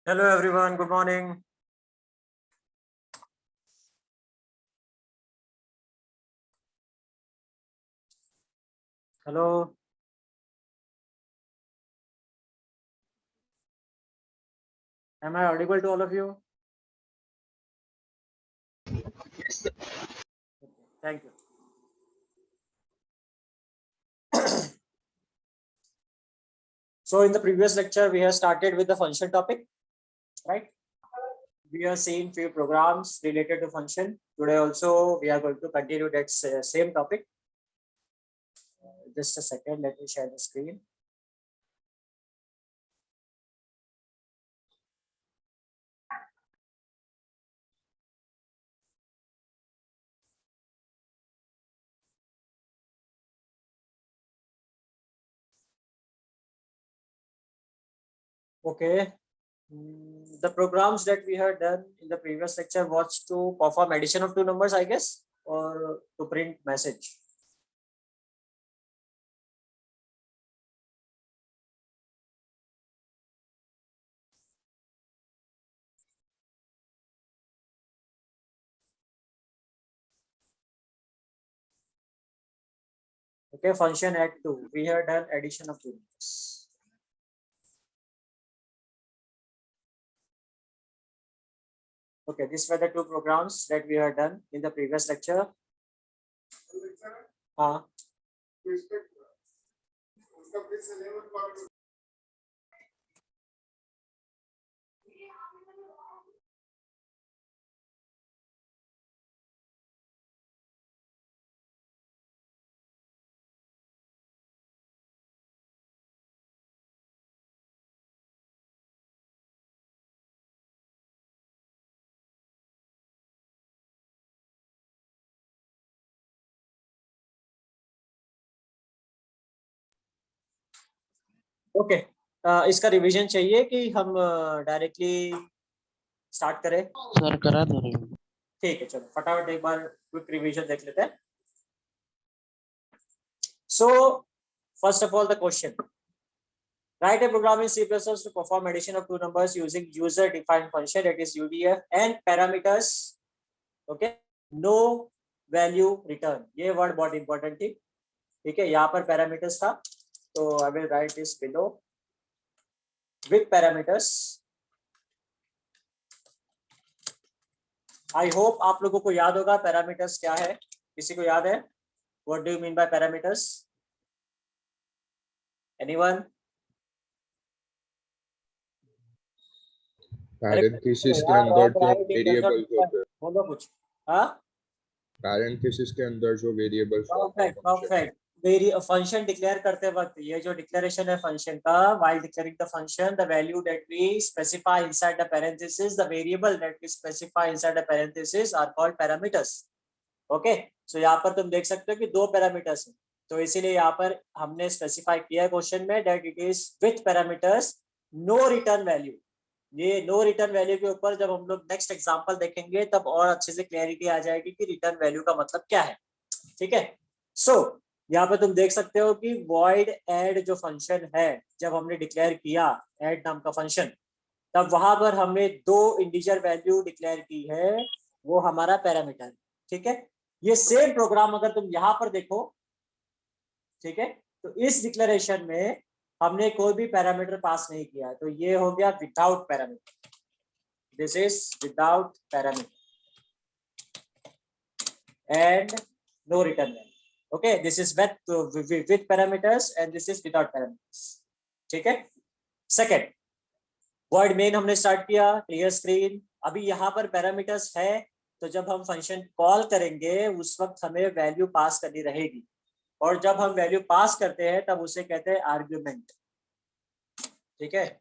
Hello everyone, good morning. Hello. Am I audible to all of you? Yes, sir. Thank you. So in the previous lecture, we have started with the function topic, right? We are seeing few programs related to function. Today also, we are going to continue that same topic. Just a second, let me share the screen. Okay. The programs that we had done in the previous lecture was to perform addition of two numbers, I guess, or to print message. Okay, function add two. We have done addition of two numbers. Okay, these were the two programs that we have done in the previous lecture. Okay इसका revision चाहिए कि हम directly start करें? Sir करा दो। ठीक है, चलो फटाफट एक बार क्विक रिवीजन देख लेते हैं. So first of all, the question: write a program in C++ to perform addition of two numbers using user defined function, that is UDF, and parameters. Okay, no value return. ये word बहुत important थी. ठीक है, यहाँ पर parameters था, तो I will write this below with parameters I hope आप लोगों को याद होगा पैरामीटर्स क्या है, किसी को याद है? What do you mean by parameters? Anyone? Parenthesis के अंदर जो वेरिएबल्स होते हैं, बोलो कुछ। हाँ, पैरेंथेसिस के अंदर जो वेरिएबल्स होते हैं परफेक्ट फंक्शन में। परफेक्ट। फंक्शन डिक्लेयर करते वक्त ये जो डिक्लेरेशन है फंक्शन का, while declaring the function the value that we specify inside the parenthesis, the variable that we specify inside the parenthesis are called parameters. Okay, so यहाँ पर तुम देख सकते हो कि दो पैरामीटर्स हैं, तो इसीलिए यहाँ पर हमने स्पेसिफाई किया है क्वेश्चन में that it is with parameters no return value. ये नो रिटर्न वैल्यू के ऊपर जब हम लोग नेक्स्ट एग्जांपल देखेंगे तब और अच्छे से क्लैरिटी आ जाएगी कि रिटर्न वैल्यू का मतलब क्या है। ठीक है, सो यहाँ पे तुम देख सकते हो कि void add जो फंक्शन है, जब हमने डिक्लेयर किया add नाम का फंक्शन, तब वहां पर हमने दो इंटीजर वैल्यू डिक्लेयर की है, वो हमारा पैरामीटर। ठीक है, ये सेम प्रोग्राम अगर तुम यहाँ पर देखो, ठीक है, तो इस डिक्लेरेशन में हमने कोई भी पैरामीटर पास नहीं किया, तो ये हो गया without parameter. This is without parameter and no return value. Okay, this is with parameters and this is without parameters. ठीक है, सेकेंड वर्ड मेन हमने स्टार्ट किया, क्लियर स्क्रीन। अभी यहाँ पर पैरामीटर्स है, तो जब हम फंक्शन कॉल करेंगे उस वक्त हमें वैल्यू पास करनी रहेगी, और जब हम वैल्यू पास करते हैं तब उसे कहते हैं आर्ग्यूमेंट। ठीक है,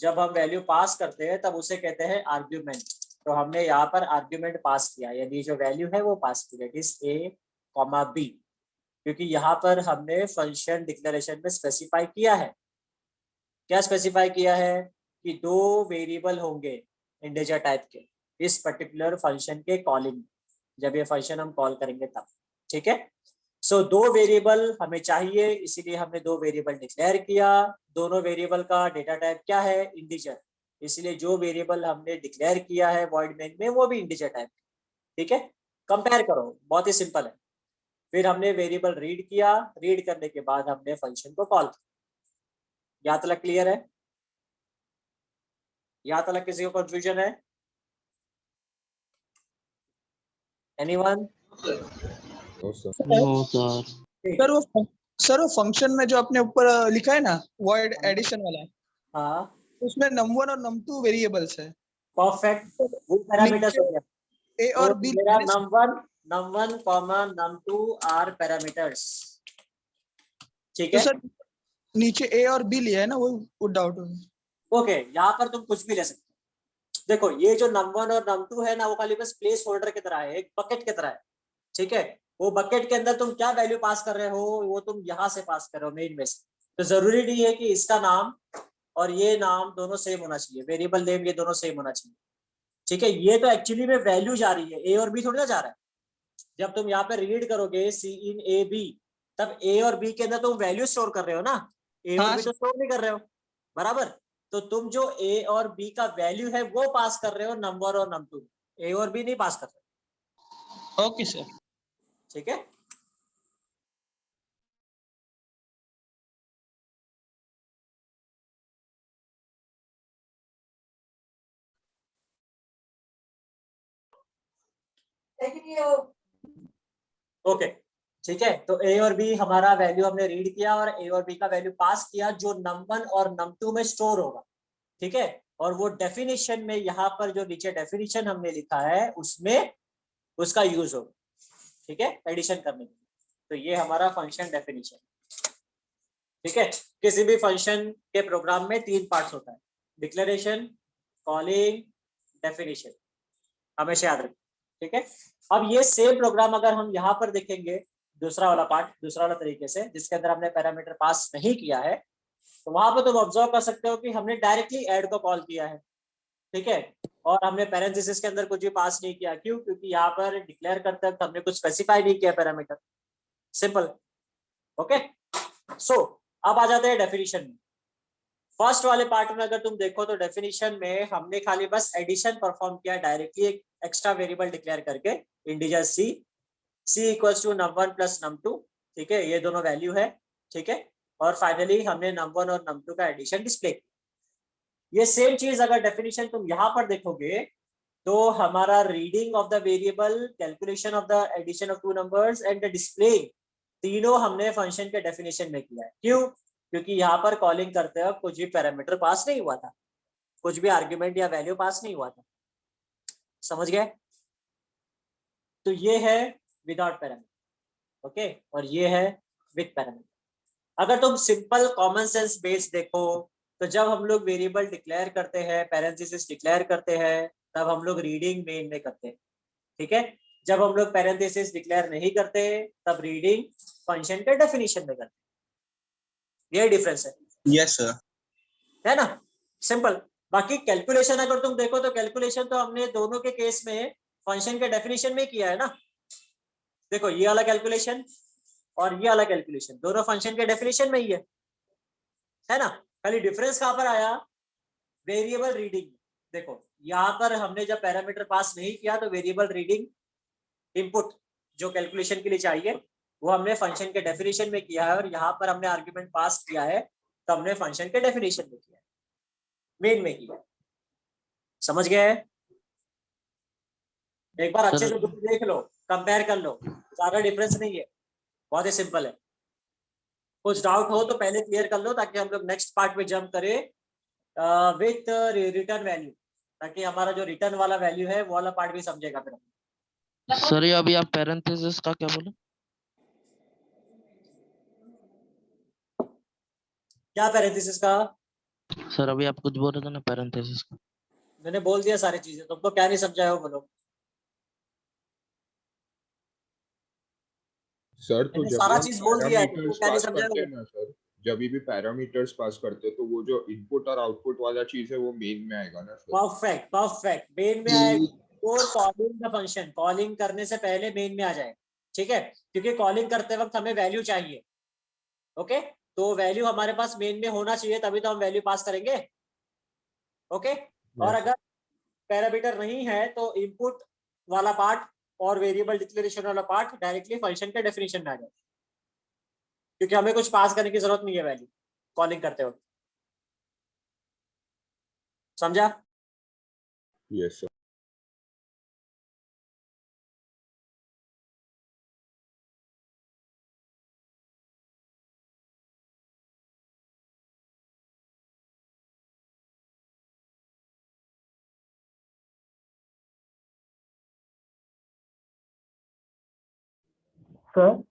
जब हम वैल्यू पास करते हैं तब उसे कहते हैं आर्ग्यूमेंट। तो हमने यहाँ पर आर्ग्यूमेंट पास किया, यानी जो वैल्यू है वो पास की, that is a comma b, क्योंकि यहाँ पर हमने फंक्शन डिक्लेरेशन में स्पेसिफाई किया है। क्या स्पेसिफाई किया है? कि दो वेरिएबल होंगे इंटीजर टाइप के इस पर्टिकुलर फंक्शन के कॉलिंग, जब ये फंक्शन हम कॉल करेंगे तब। ठीक है, सो दो वेरिएबल हमें चाहिए, इसीलिए हमने दो वेरिएबल डिक्लेयर किया। दोनों वेरिएबल का डेटा टाइप क्या है? इंटीजर, इसलिए जो वेरिएबल हमने डिक्लेयर किया है वॉइड मेन में वो भी इंटीजर टाइप। ठीक है, कंपेयर करो, बहुत ही सिंपल है। फिर हमने वेरिएबल रीड किया, रीड करने के बाद हमने फंक्शन को कॉल किया। यहाँ तक क्लियर है? यहाँ तक किसी को कंफ्यूजन है? Anyone? No sir. No sir. Sir वो फंक्शन में जो आपने ऊपर लिखा है ना void एडिशन वाला, हाँ, उसमें num1 और num2 वेरिएबल्स है। परफेक्ट, वो पैरामीटर्स हो गया। ए तो और बी मेरा num1 comma num2 are parameters. ठीक तो है, सर नीचे ए और बी लिया है ना, वो डाउट हो गया। ओके, यहाँ पर तुम कुछ भी ले सकते हो। देखो ये जो num1 और num2 है ना, वो खाली बस प्लेस होल्डर की तरह है, एक बकेट की तरह है। ठीक है, वो बकेट के अंदर तुम क्या वैल्यू पास कर रहे हो वो तुम यहाँ से पास कर रहे हो मेन में से। तो जरूरी नहीं है कि इसका नाम और ये नाम दोनों सेम होना चाहिए, वेरिएबल नेम ये दोनों सेम होना चाहिए। ठीक है, ये तो एक्चुअली में वैल्यू जा रही है, ए और बी थोड़ी ना जा रहा है। जब तुम यहाँ पे रीड करोगे सी इन ए बी, तब ए और बी के अंदर तुम वैल्यू स्टोर कर रहे हो ना, ए और हाँ बी तो स्टोर नहीं कर रहे हो, बराबर। तो तुम जो ए और बी का वैल्यू है वो पास कर रहे हो नंबर और num2, ए और बी नहीं पास कर रहे। Okay sir. ठीक है, ओके, ठीक है। तो ए और बी हमारा वैल्यू हमने रीड किया और ए और बी का वैल्यू पास किया जो num1 और num2 में स्टोर होगा। ठीक है, और वो डेफिनेशन में यहाँ पर जो नीचे डेफिनेशन हमने लिखा है उसमें उसका यूज होगा। ठीक है, एडिशन करने के लिए। तो ये हमारा फंक्शन डेफिनेशन। ठीक है, किसी भी फंक्शन के प्रोग्राम में तीन पार्ट्स होता है, डिक्लेरेशन, कॉलिंग, डेफिनेशन, हमेशा याद रखें। ठीक है, अब ये सेम प्रोग्राम अगर हम यहाँ पर देखेंगे, दूसरा वाला पार्ट, दूसरा वाला तरीके से जिसके अंदर हमने पैरामीटर पास नहीं किया है, तो वहां पर तुम ऑब्जर्व कर सकते हो कि हमने डायरेक्टली ऐड को कॉल किया है। ठीक है, और हमने पैरेंथेसिस के अंदर कुछ भी पास नहीं किया, क्यों? क्योंकि यहाँ पर डिक्लेयर करते वक्त हमने कुछ स्पेसिफाई नहीं किया पैरामीटर। सिंपल। ओके, सो अब आ जाते हैं डेफिनेशन में। फर्स्ट वाले पार्ट में अगर तुम देखो तो डेफिनेशन में हमने खाली बस एडिशन परफॉर्म किया डायरेक्टली, एक एक्स्ट्रा वेरिएबल डिक्लेयर करके, integer c equals to num1 plus num2। ठीक है, ये दोनों वैल्यू है। ठीक है, और फाइनली हमने num1 और num2 का एडिशन डिस्प्ले किया। ये सेम चीज अगर डेफिनेशन तुम यहाँ पर देखोगे तो हमारा reading of the variable, calculation of the addition of two numbers and the display, तीनों हमने फंक्शन के डेफिनेशन में किया है। क्यों? क्योंकि यहाँ पर कॉलिंग करते वक्त कुछ भी पैरामीटर पास नहीं हुआ था, कुछ भी आर्ग्यूमेंट या वैल्यू पास नहीं हुआ था। समझ गए? तो ये है विदाउट पैरामीटर, ओके, और ये है विद पैरामीटर। अगर तुम सिंपल कॉमन सेंस बेस देखो तो जब हम लोग वेरिएबल डिक्लेयर करते हैं, पैरेंथेसिस डिक्लेयर करते हैं, तब हम लोग रीडिंग मेन में करते हैं, ठीक है। जब हम लोग पैरेंथेसिस डिक्लेयर नहीं करते तब रीडिंग फंक्शन के डेफिनेशन में करते हैं। ये डिफरेंस है। Yes sir. है ना, सिंपल। बाकी कैलकुलेशन अगर तुम देखो तो कैलकुलेशन तो हमने दोनों के केस में फंक्शन के डेफिनेशन में किया है ना। देखो ये वाला कैलकुलेशन और ये वाला कैलकुलेशन दोनों फंक्शन के डेफिनेशन में ही है ना। खाली डिफरेंस कहां पर आया? Variable reading. देखो यहाँ पर हमने जब पैरामीटर पास नहीं किया तो वेरिएबल रीडिंग इनपुट जो कैलकुलेशन के लिए चाहिए वो हमने फंक्शन के डेफिनेशन में किया है, और यहाँ पर हमने आर्ग्यूमेंट पास किया है तो हमने फंक्शन के डेफिनेशन में किया है, मेन में किया है। समझ गए? एक बार अच्छे से देख लो, कंपेयर कर लो, ज्यादा डिफरेंस नहीं है, बहुत ही सिंपल है। कुछ डाउट हो तो पहले क्लियर कर लो ताकि हम लोग नेक्स्ट पार्ट में जंप करें विथ रिटर्न वैल्यू, ताकि हमारा जो रिटर्न वाला वैल्यू है वो वाला पार्ट भी समझेगा फिर। सर ये अभी आप पैरेंथेसिस का क्या बोले? क्या पैरेंथेसिस का? सर अभी आप कुछ बोल रहे थे ना पैरेंथेसिस का। मैंने बोल दिया सारी चीजें, तुमको क्या नहीं समझाया हो बोलो। सर तो मैंने जब सारा हम चीज बोल दिया है, तुमको पैरामीटर्स क्या नहीं पास समझाया करते हो? हैं ना सर, जब भी पैरामीटर्स पास करते हैं तो वो जो इनपुट और आउटपुट वाला चीज है वो मेन में आएगा ना सर। परफेक्ट परफेक्ट, मेन में आएगा। और कॉलिंग का फंक्शन कॉलिंग करने से पहले मेन में आ जाए, ठीक है, क्योंकि कॉलिंग करते वक्त हमें वैल्यू चाहिए। ओके, तो वैल्यू हमारे पास मेन में होना चाहिए तभी तो हम वैल्यू पास करेंगे। ओके, और अगर पैरामीटर नहीं है तो इनपुट वाला पार्ट और वेरिएबल डिक्लेरेशन वाला पार्ट डायरेक्टली फंक्शन के डेफिनेशन में आ जाए, क्योंकि हमें कुछ पास करने की जरूरत नहीं है वैल्यू कॉलिंग करते वक्त। समझा? Yes sir. Sir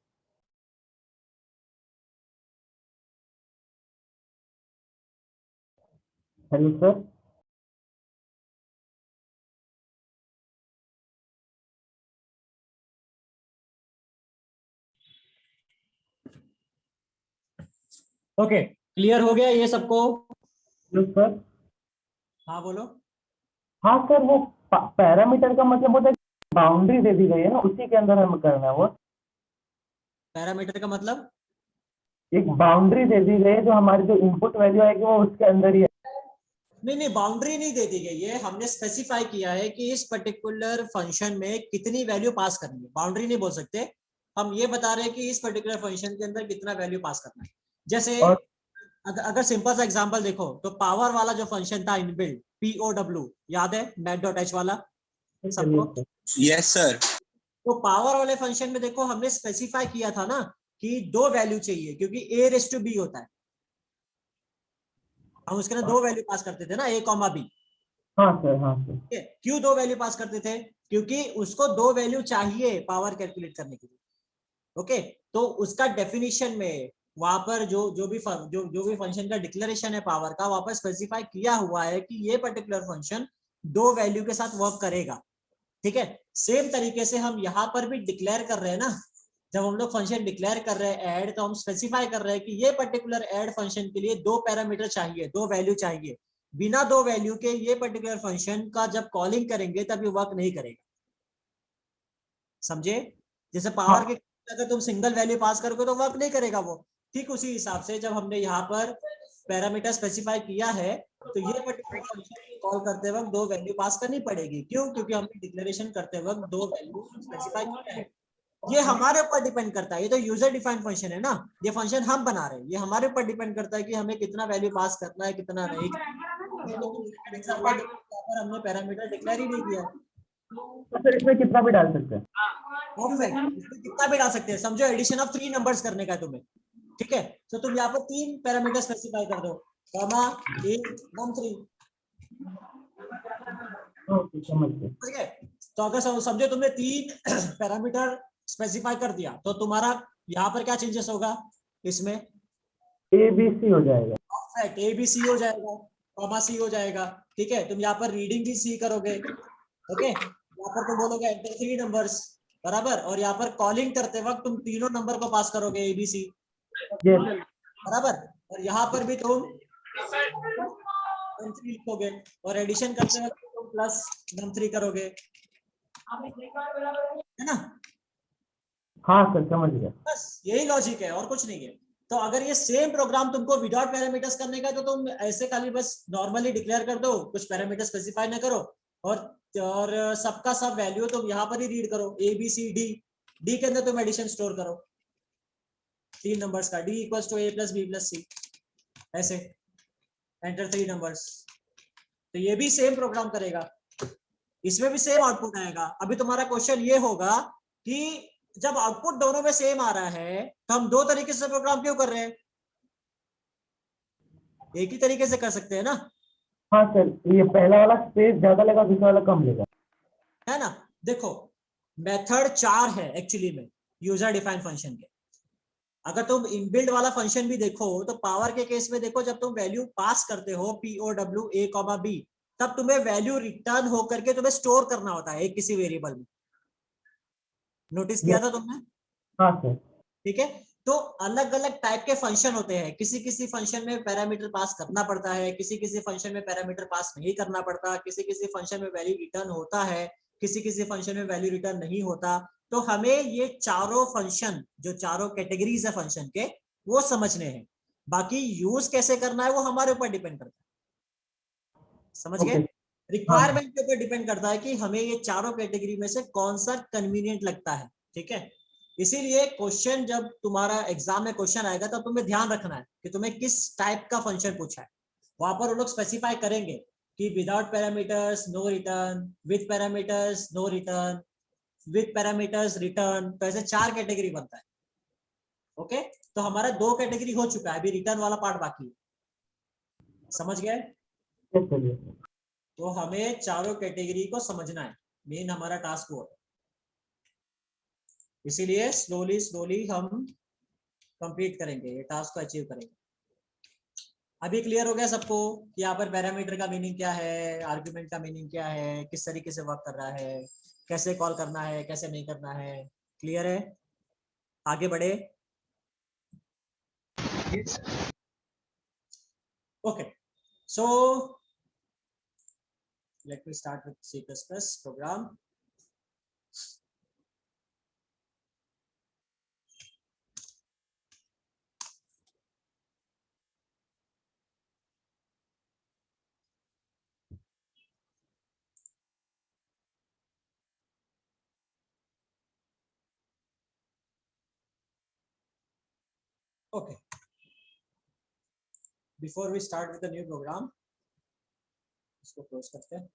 hello sir. Okay, clear हो गया ये सबको? सर। हाँ बोलो। हाँ सर, वो पैरामीटर का मतलब होता है बाउंड्री दे दी गई है ना, उसी के अंदर हमें करना है। वो पैरामीटर का मतलब एक बाउंड्री दे दी गई है, जो हमारी जो इनपुट वैल्यू आएगी वो उसके अंदर ही है। नहीं, बाउंड्री नहीं दे दी गई है, हमने स्पेसिफाई किया है कि इस पर्टिकुलर फंक्शन में कितनी वैल्यू पास करनी है। बाउंड्री नहीं बोल सकते, हम ये बता रहे हैं कि इस पर्टिकुलर फंक्शन के अंदर कितना वैल्यू पास करना है। जैसे और अगर सिंपल सा एग्जांपल देखो तो पावर वाला जो फंक्शन था इनबिल्ट POW, याद है मैथ.h वाला सबको? Yes sir. तो पावर वाले फंक्शन में देखो हमने स्पेसिफाई किया था ना कि दो वैल्यू चाहिए, क्योंकि a⁻b होता है, हम उसके अंदर दो वैल्यू पास करते थे ना, a, b। हाँ सर, हाँ सर। क्यों दो वैल्यू पास करते थे? क्योंकि उसको दो वैल्यू चाहिए पावर कैलकुलेट करने के लिए। ओके, तो उसका डेफिनेशन में वहां पर जो भी फंक्शन का डिक्लेरेशन है पावर का, वहां पर स्पेसिफाई किया हुआ है कि ये पर्टिकुलर फंक्शन दो वैल्यू के साथ वर्क करेगा। ठीक है, सेम तरीके से हम यहाँ पर भी डिक्लेयर कर रहे हैं ना, जब हम लोग फंक्शन डिक्लेयर कर रहे हैं ऐड, तो हम स्पेसिफाई कर रहे हैं कि ये पर्टिकुलर ऐड फंक्शन के लिए दो पैरामीटर चाहिए, दो वैल्यू चाहिए। बिना दो वैल्यू के ये पर्टिकुलर फंक्शन का जब कॉलिंग करेंगे तब ये वर्क नहीं करेगा। समझे? जैसे पावर के अगर तुम सिंगल वैल्यू पास करोगे तो वर्क नहीं करेगा वो। ठीक उसी हिसाब से जब हमने यहाँ पर पैरामीटर स्पेसिफाई किया है तो ये पर्टिकुलर फंक्शन कॉल करते वक्त दो वैल्यू पास करनी पड़ेगी। क्यों? क्योंकि हमने डिक्लेरेशन करते वक्त दो वैल्यू स्पेसिफाई किया है। ये हमारे ऊपर डिपेंड करता है, ये तो यूजर डिफाइंड फंक्शन है ना, ये फंक्शन हम बना रहे हैं, ये हमारे ऊपर डिपेंड करता है कि हमें कितना वैल्यू पास करना है कितना नहीं। और हमने पैरामीटर डिक्लेयर ही नहीं किया। तो फिर इसमें कितना भी डाल सकते हैं। परफेक्ट, इसमें कितना भी डाल सकते हैं। समझो एडिशन ऑफ 3 नंबर्स करने का है तुम्हें, ठीक है, तो तुम यहाँ पर 3 पैरामीटर स्पेसिफाई कर दो, कॉमा 1 1 3, ओके समझ गए। ठीक है। तो अगर समझो तुमने 3 पैरामीटर स्पेसिफाई कर दिया तो तुम्हारा यहाँ पर क्या चेंजेस होगा इसमें? ABC हो जाएगा। परफेक्ट, ए बी सी हो जाएगा, कॉमा सी हो जाएगा, ठीक है। तुम यहाँ पर रीडिंग भी सी करोगे, ओके। यहाँ पर तुम बोलोगे एंटर 3 नंबर्स, बराबर, और यहाँ पर कॉलिंग करते वक्त तुम तीनों नंबर को पास करोगे ए बी सी, यस बराबर, और यहाँ पर भी तुम 1 3 लिखोगे और एडिशन करते वक्त तुम प्लस 1 3 करोगे, है ना। हाँ सर समझ गया। बस यही लॉजिक है और कुछ नहीं है। तो अगर ये सेम प्रोग्राम तुमको विदाउट पैरामीटर्स करने का है तो तुम ऐसे खाली बस नॉर्मली डिक्लेयर कर दो, कुछ पैरामीटर स्पेसिफाई ना करो, और सबका सब वैल्यू तुम यहाँ पर ही रीड करो, A B C D, D के अंदर तुम एडिशन स्टोर करो 3 नंबर्स का, D equals to A plus B plus C, ऐसे एंटर 3 नंबर्स। तो ये भी सेम प्रोग्राम करेगा, इसमें भी सेम आउटपुट आएगा। अभी तुम्हारा क्वेश्चन ये होगा कि जब आउटपुट दोनों में सेम आ रहा है तो हम 2 तरीके से प्रोग्राम क्यों कर रहे हैं? एक ही तरीके से कर सकते हैं ना, हाँ सर, ये पहला वाला स्पेस ज्यादा लेगा, दूसरा वाला कम लेगा। है ना। देखो मेथड 4 है एक्चुअली में यूजर डिफाइंड फंक्शन के। अगर तुम इनबिल्ट वाला फंक्शन भी देखो तो पावर के केस में देखो, जब तुम वैल्यू पास करते हो POW A, B, तब तुम्हें वैल्यू रिटर्न होकर के तुम्हें स्टोर करना होता है एक किसी वेरिएबल में। नोटिस किया था तुमने? हाँ सर। ठीक है। तो अलग अलग टाइप के फंक्शन होते हैं, किसी किसी फंक्शन में पैरामीटर पास करना पड़ता है, किसी किसी फंक्शन में पैरामीटर पास नहीं करना पड़ता, किसी किसी फंक्शन में वैल्यू रिटर्न होता है, किसी किसी फंक्शन में वैल्यू रिटर्न नहीं होता। तो हमें ये चारों फंक्शन, जो चारों कैटेगरीज है फंक्शन के, वो समझने हैं। बाकी यूज कैसे करना है वो हमारे ऊपर डिपेंड करता है, समझ गए। रिक्वायरमेंट के ऊपर डिपेंड करता है कि हमें ये चारों कैटेगरी में से कौन सा कन्वीनियंट लगता है, ठीक है। इसीलिए क्वेश्चन जब तुम्हारा एग्जाम में क्वेश्चन आएगा तब तुम्हें ध्यान रखना है कि तुम्हें किस टाइप का फंक्शन पूछा है। वहां पर वो लोग स्पेसिफाई करेंगे कि without parameters no return, with parameters no return, with parameters return. तो ऐसे 4 कैटेगरी बनता है, ओके। तो हमारा 2 कैटेगरी हो चुका है, अभी रिटर्न वाला पार्ट बाकी है, समझ गए। तो हमें चारों कैटेगरी को समझना है, मेन हमारा टास्क वो है। इसीलिए स्लोली स्लोली हम कंप्लीट करेंगे, ये टास्क को अचीव करेंगे। अभी क्लियर हो गया सबको कि यहाँ पर पैरामीटर का मीनिंग क्या है, आर्गुमेंट का मीनिंग क्या है, किस तरीके से वर्क कर रहा है, कैसे कॉल करना है, कैसे नहीं करना है। क्लियर है? आगे बढ़े। Okay, so let me start with C++ program. Okay, before we start with the new program, इसको क्लोज करते हैं।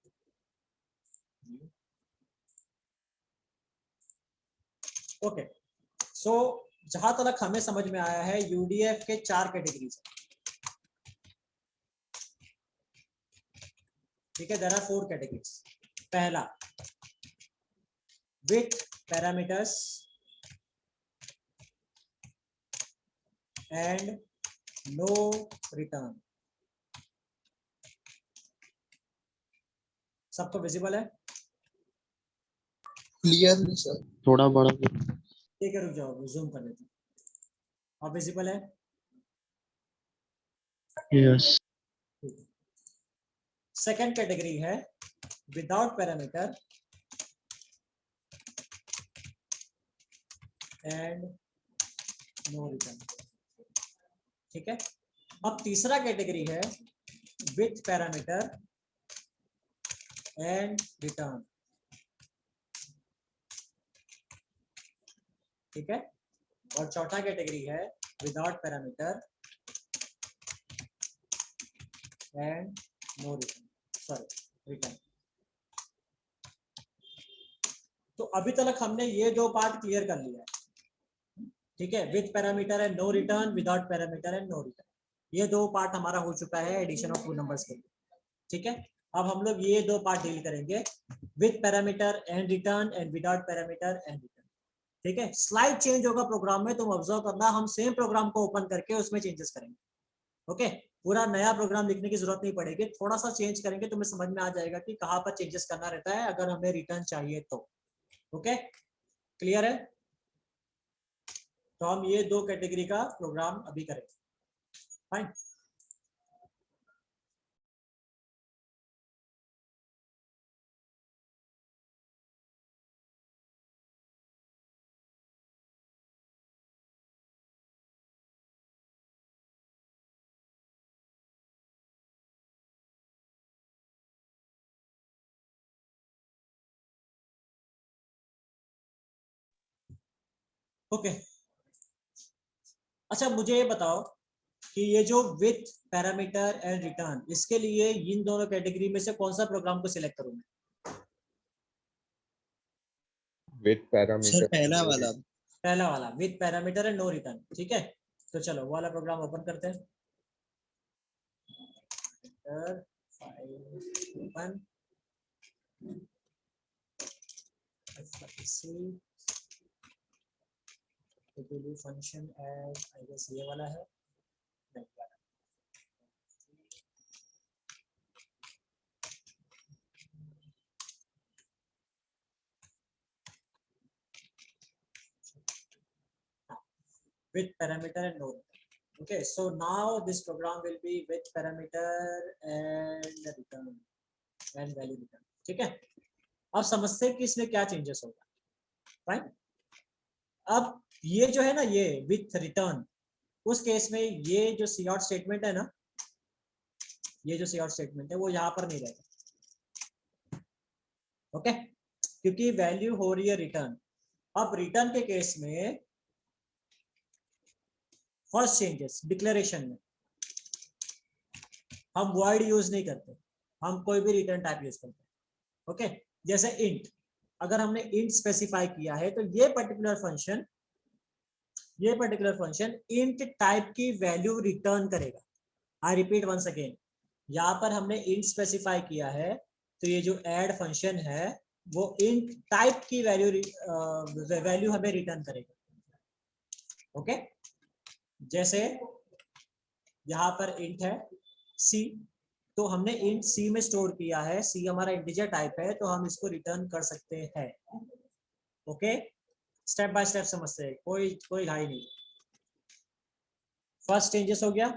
ओके, सो जहां तक हमें समझ में आया है यूडीएफ के 4 कैटेगरीज है, ठीक है। There are 4 categories. पहला with parameters and no return. सबको विजिबल है? क्लियर नहीं सर। थोड़ा बड़ा ठीक है, रुक जाओ, जूम कर लेते हैं। अब विजिबल है? यस। सेकेंड कैटेगरी है without parameter and no return, ठीक है। अब तीसरा कैटेगरी है विथ पैरामीटर एंड रिटर्न, ठीक है। और चौथा कैटेगरी है without parameter and no return, sorry return. अभी तक हमने ये दो पार्ट क्लियर कर लिया है, ठीक है, with parameter and no return, without parameter and no return, ये दो पार्ट हमारा हो चुका है एडिशन ऑफ टू नंबर्स के लिए, ठीक है। अब हम लोग ये दो पार्ट डील करेंगे, with parameter and return and without parameter and return, ठीक है। स्लाइड चेंज होगा प्रोग्राम में, तुम ऑब्जर्व करना, हम सेम प्रोग्राम को ओपन करके उसमें चेंजेस करेंगे, ओके। पूरा नया प्रोग्राम लिखने की जरूरत नहीं पड़ेगी, थोड़ा सा चेंज करेंगे, तुम्हें समझ में आ जाएगा कि कहाँ पर चेंजेस करना रहता है अगर हमें रिटर्न चाहिए तो, ओके, क्लियर है। तो हम ये दो कैटेगरी का प्रोग्राम अभी करेंगे, फाइन। ओके, अच्छा मुझे ये बताओ कि ये जो विथ पैरामीटर एंड रिटर्न, इसके लिए इन दोनों कैटेगरी में से कौन सा प्रोग्राम को सिलेक्ट करूं मैं? विद सर पैरामीटर पहला वाला। पहला वाला, with parameter and no return, ठीक है। तो चलो वो वाला प्रोग्राम ओपन करते हैं, file open, function add, I guess ये वाला है, नहीं वाला। with parameter and no return. Okay, so now this program will be with parameter and return and value return, ठीक है। अब समझते हैं कि इसमें क्या चेंजेस होगा, फाइन। अब ये जो है ना, ये विथ रिटर्न, उस केस में ये जो सी आउट स्टेटमेंट है ना, ये जो सी आउट स्टेटमेंट है वो यहाँ पर नहीं रहेगा, ओके, क्योंकि वैल्यू हो रही है रिटर्न। अब रिटर्न के केस में फर्स्ट चेंजेस डिक्लेरेशन में हम वॉइड यूज नहीं करते, हम कोई भी रिटर्न टाइप यूज करते हैं, ओके। जैसे इंट, अगर हमने इंट स्पेसिफाई किया है तो ये पर्टिकुलर फंक्शन इंट टाइप की वैल्यू रिटर्न करेगा। आई रिपीट वंस अगेन, यहाँ पर हमने इंट स्पेसिफाई किया है तो ये जो ऐड फंक्शन है वो इंट टाइप की वैल्यू हमें रिटर्न करेगा, ओके। जैसे यहाँ पर इंट है सी, तो हमने इंट सी में स्टोर किया है, सी हमारा इंटीजर टाइप है, तो हम इसको रिटर्न कर सकते हैं, ओके। स्टेप बाय स्टेप समझते हैं, कोई घाई नहीं। फर्स्ट चेंजेस हो गया।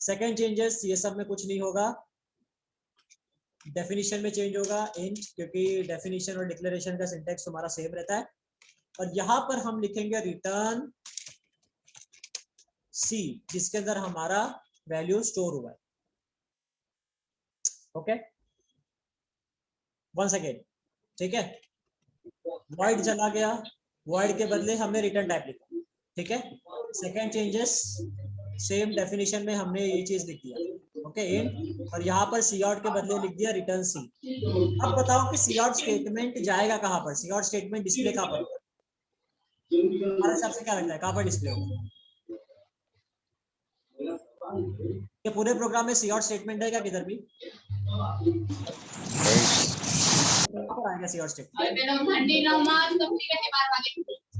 सेकंड चेंजेस, ये सब में कुछ नहीं होगा, डेफिनेशन में चेंज होगा इंट, क्योंकि डेफिनेशन और डिक्लेरेशन का सिंटैक्स हमारा सेम रहता है। और यहाँ पर हम लिखेंगे रिटर्न सी, जिसके अंदर हमारा वैल्यू स्टोर हुआ है, ओके। वंस अगेन, ठीक है, वॉइड चला गया, वॉइड के बदले हमने रिटर्न टाइप लिखा, ठीक है। सेकंड चेंजेस, सेम डेफिनेशन में हमने ये चीज लिख दिया, ओके, इंट, और यहाँ पर सी आउट के बदले लिख दिया रिटर्न सी। अब बताओ कि सी आउट स्टेटमेंट जाएगा कहाँ पर, सी आउट स्टेटमेंट डिस्प्ले कहाँ पर होगा, हमारे हिसाब से क्या लगता है कहाँ पर डिस्प्ले होगा? ये पूरे प्रोग्राम में सी आउट स्टेटमेंट है क्या किधर भी? आएगा सी आउट स्टेटमेंट,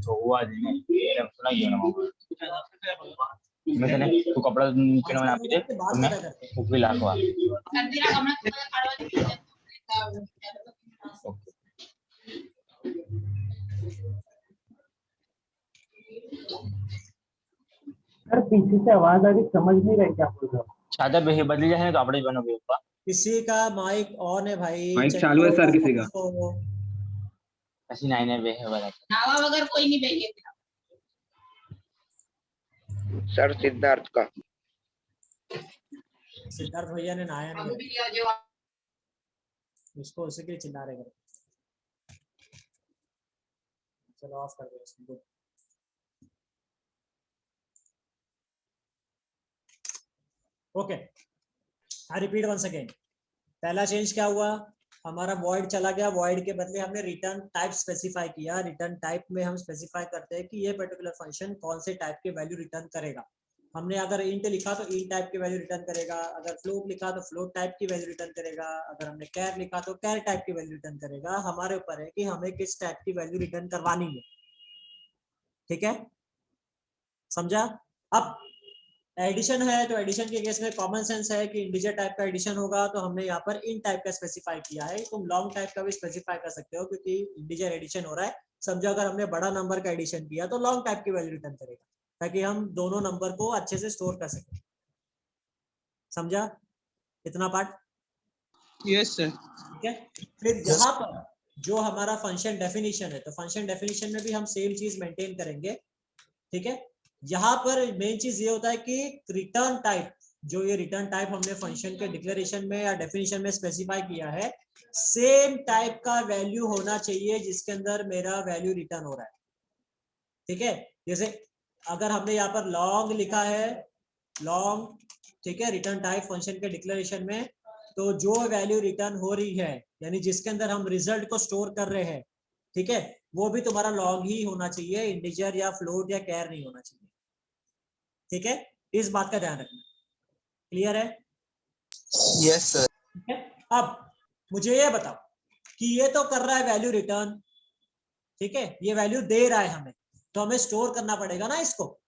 तो हुआ जी ने मेरा सुना ही ना मैं तने तू कपड़ा केना बना दे तो मैं ऊपर ला हुआ सर पीछे से आवाज आ रही, समझ नहीं रही क्या बोल रहे हो। छाता पे बदली जाए तो आपड़े बनोगे ऊपर। किसी का माइक ऑन है भाई, माइक चालू है सर किसी का। ऐसी नहीं नहीं वे है वाला नावा वगैरह कोई नहीं भेजे सर सिद्धार्थ का। सिद्धार्थ भैया ने नहाया नहीं है, उसको उसी के लिए चिल्ला रहे हैं। चलो ऑफ कर दो इसको। Okay, I repeat once again. पहला चेंज क्या हुआ, हमारा void चला गया, void के बदले हमने रिटर्न टाइप स्पेसिफाई किया। रिटर्न टाइप में हम स्पेसिफाई करते हैं कि ये पर्टिकुलर फंक्शन कौन से टाइप के वैल्यू रिटर्न करेगा। हमने अगर इंट लिखा तो इंट टाइप की वैल्यू रिटर्न करेगा, अगर फ्लोट लिखा तो फ्लोट टाइप की वैल्यू रिटर्न करेगा, अगर हमने कैर लिखा तो कैर टाइप की वैल्यू रिटर्न करेगा। हमारे ऊपर है कि हमें किस टाइप की वैल्यू रिटर्न करवानी है। ठीक है, समझा? अब एडिशन है तो एडिशन के केस में कॉमन सेंस है कि इंटीजर टाइप का एडिशन होगा, तो हमने यहाँ पर इन टाइप का स्पेसिफाई किया है। तुम लॉन्ग टाइप का भी स्पेसिफाई कर सकते हो क्योंकि इंटीजर एडिशन हो रहा है। समझो अगर हमने बड़ा नंबर का एडिशन किया तो लॉन्ग टाइप की वैल्यू रिटर्न करेगा ताकि हम दोनों नंबर को अच्छे से स्टोर कर सकें। समझा इतना पार्ट? Yes sir. ठीक है, फिर यहाँ पर जो हमारा फंक्शन डेफिनेशन है, तो फंक्शन डेफिनेशन में भी हम सेम चीज मेंटेन करेंगे। ठीक है, यहाँ पर मेन चीज ये होता है कि रिटर्न टाइप, जो ये रिटर्न टाइप हमने फंक्शन के डिक्लेरेशन में या डेफिनेशन में स्पेसिफाई किया है, सेम टाइप का वैल्यू होना चाहिए जिसके अंदर मेरा वैल्यू रिटर्न हो रहा है। ठीक है, जैसे अगर हमने यहाँ पर लॉन्ग लिखा है, लॉन्ग, ठीक है, रिटर्न टाइप फंक्शन के डिक्लेरेशन में, तो जो वैल्यू रिटर्न हो रही है यानी जिसके अंदर हम रिजल्ट को स्टोर कर रहे हैं, ठीक है, वो भी तुम्हारा लॉन्ग ही होना चाहिए, इंटीजर या फ्लोट या कैर नहीं होना चाहिए। ठीक है, इस बात का ध्यान रखना। क्लियर है? Yes sir. ठीक है, अब मुझे ये बताओ कि ये तो कर रहा है वैल्यू रिटर्न, ठीक है, ये वैल्यू दे रहा है हमें, तो हमें स्टोर करना पड़ेगा ना इसको,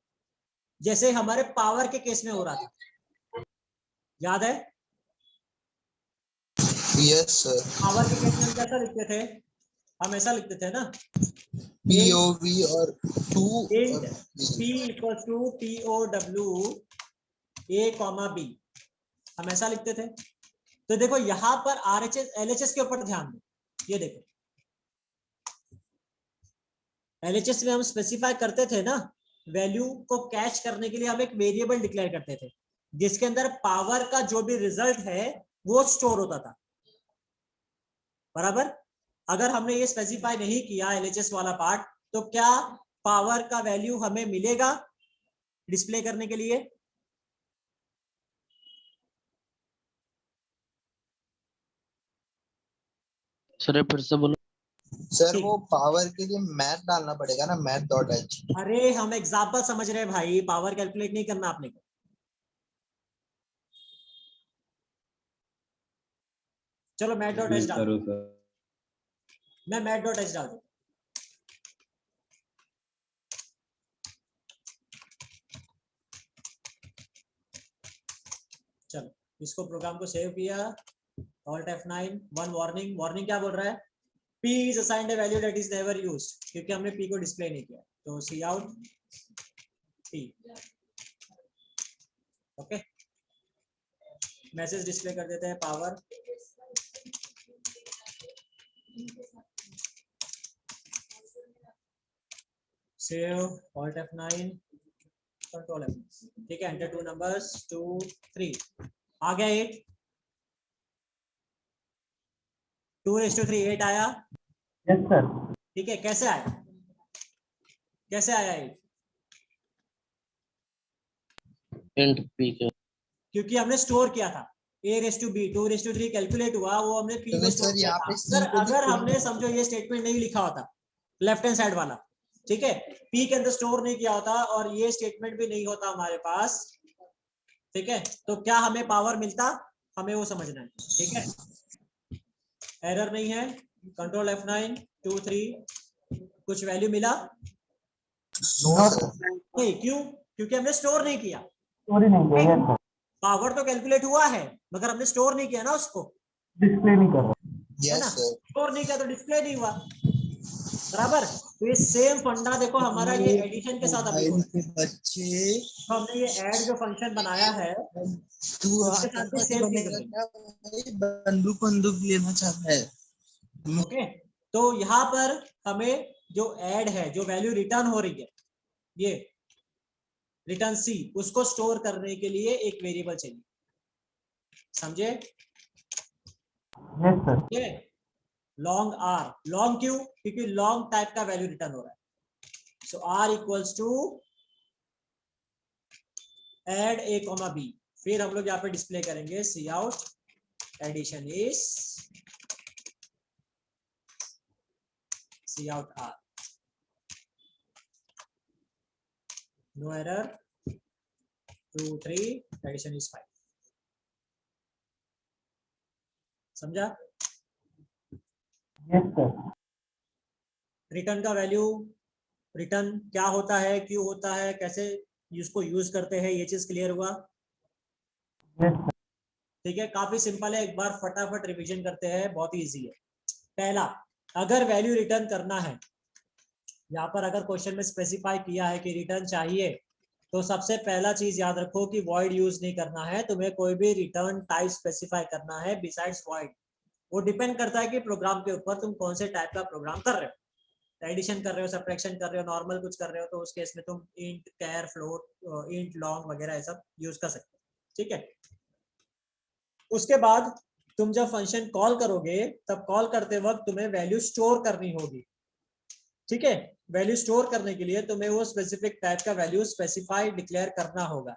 जैसे हमारे पावर के केस में हो रहा था। याद है? Yes sir. पावर के केस में हम कैसा लिखते थे? हम ऐसा लिखते थे ना, POV और 2 int p equals to POW a comma b, हम ऐसा लिखते थे। तो देखो यहाँ पर RHS LHS के ऊपर ध्यान दो, ये देखो LHS में हम स्पेसिफाई करते थे ना, वैल्यू को कैच करने के लिए हम एक वेरिएबल डिक्लेयर करते थे जिसके अंदर पावर का जो भी रिजल्ट है वो स्टोर होता था। बराबर? अगर हमने ये स्पेसिफाई नहीं किया LHS वाला पार्ट, तो क्या पावर का वैल्यू हमें मिलेगा डिस्प्ले करने के लिए? सर ये फिर से बोलो। सर ठीक। वो पावर के लिए मैथ डालना पड़ेगा ना, math.h। अरे हम एग्जाम्पल समझ रहे हैं भाई, पावर कैलकुलेट नहीं करना आपने को। चलो मैथ.h डाल दो, मैं मैथ.h डाल दूं। चलो इसको प्रोग्राम को सेव किया, Alt F9, one warning. Warning क्या बोल रहा है? P is assigned a value that is never used, क्योंकि हमने P को डिस्प्ले नहीं किया, तो C out P। Okay, message display कर देते हैं power, save, Alt F9, control F। ठीक है, एंटर 2 नंबर्स 2 3, आ गया 8, 2:3 8 आया। Yes sir. ठीक है, कैसे आया? कैसे आया 8? इंट पी के क्योंकि हमने स्टोर किया था a⁻b, 2:3 कैलकुलेट हुआ, वो हमने p में तो स्टोर सर किया यहाँ था। पे C को अगर भी हमने समझो ये स्टेटमेंट नहीं लिखा होता लेफ्ट हैंड साइड वाला, ठीक है, p के अंदर स्टोर नहीं किया होता और ये स्टेटमेंट भी नहीं होता हमारे पास, ठीक है, तो क्या हमें पावर मिलता? हमें वो समझना है। ठीक है, एरर नहीं है, कंट्रोल F9 2 3, कुछ वैल्यू मिला नहीं? क्यों? क्योंकि हमने स्टोर नहीं किया। स्टोरी नहीं किया। Yes sir. पावर तो कैलकुलेट हुआ है मगर हमने स्टोर नहीं किया ना उसको, डिस्प्ले नहीं कर रहा। है ना? Yes sir. स्टोर नहीं किया तो डिस्प्ले नहीं हुआ। बराबर? तो ये सेम फंडा देखो हमारा ये एडिशन के साथ अभी हो रहा है। बच्चे तो हमने ये ऐड जो फंक्शन बनाया है तू उसके साथ भी आतंकवादी सेम चीज बनेगा होगी। क्या भाई? बंदूक लेना चाहता है। ओके, तो यहाँ पर हमें जो ऐड है, जो वैल्यू रिटर्न हो रही है, ये रिटर्न सी, उसको स्टोर करने के लिए एक वेरिएबल चाहिए। समझे? Yes sir. ये लॉन्ग आर, लॉन्ग क्यों? क्योंकि लॉन्ग टाइप का वैल्यू रिटर्न हो रहा है। So R equals to add a comma b, फिर हम लोग यहाँ पे डिस्प्ले करेंगे C out addition is C out R, no error, 2 3 addition is 5। समझा? Yes sir. रिटर्न का वैल्यू, रिटर्न क्या होता है, क्यों होता है, कैसे उसको यूज करते हैं, ये चीज क्लियर हुआ? Yes sir. ठीक है, काफी सिंपल है, एक बार फटाफट रिवीजन करते हैं, बहुत ही इजी है। पहला, अगर वैल्यू रिटर्न करना है, यहाँ पर अगर क्वेश्चन में स्पेसिफाई किया है कि रिटर्न चाहिए, तो सबसे पहला चीज याद रखो कि वॉइड यूज नहीं करना है, तुम्हें कोई भी रिटर्न टाइप स्पेसिफाई करना है बिसाइड्स वॉइड। वो डिपेंड करता है कि प्रोग्राम के ऊपर तुम कौन से टाइप का प्रोग्राम कर रहे हो, एडिशन कर रहे हो, सब्ट्रैक्शन कर रहे हो, नॉर्मल कुछ कर रहे हो, तो उस केस में तुम इंट, कैर, फ्लोट, इंट, लॉन्ग वगैरह ये सब यूज कर सकते हो। ठीक है, उसके बाद तुम जब फंक्शन कॉल करोगे तब कॉल करते वक्त तुम्हें वैल्यू स्टोर करनी होगी। ठीक है, वैल्यू स्टोर करने के लिए तुम्हें वो स्पेसिफिक टाइप का वैल्यू स्पेसिफाई डिक्लेयर करना होगा।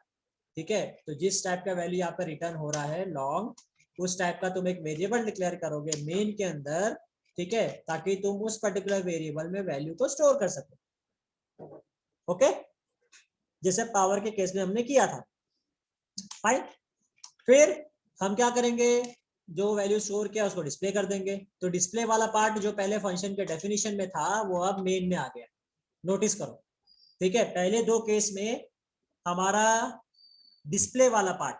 ठीक है, तो जिस टाइप का वैल्यू यहाँ पर रिटर्न हो रहा है लॉन्ग, उस टाइप का तुम एक वेरिएबल डिक्लेयर करोगे मेन के अंदर। ठीक है, ताकि तुम उस पर्टिकुलर वेरिएबल में वैल्यू को स्टोर कर सको। ओके, जैसे पावर के केस में हमने किया था। फाइन, फिर हम क्या करेंगे, जो वैल्यू स्टोर किया उसको डिस्प्ले कर देंगे। तो डिस्प्ले वाला पार्ट जो पहले फंक्शन के डेफिनेशन में था वो अब मेन में आ गया। नोटिस करो, ठीक है, पहले दो केस में हमारा डिस्प्ले वाला पार्ट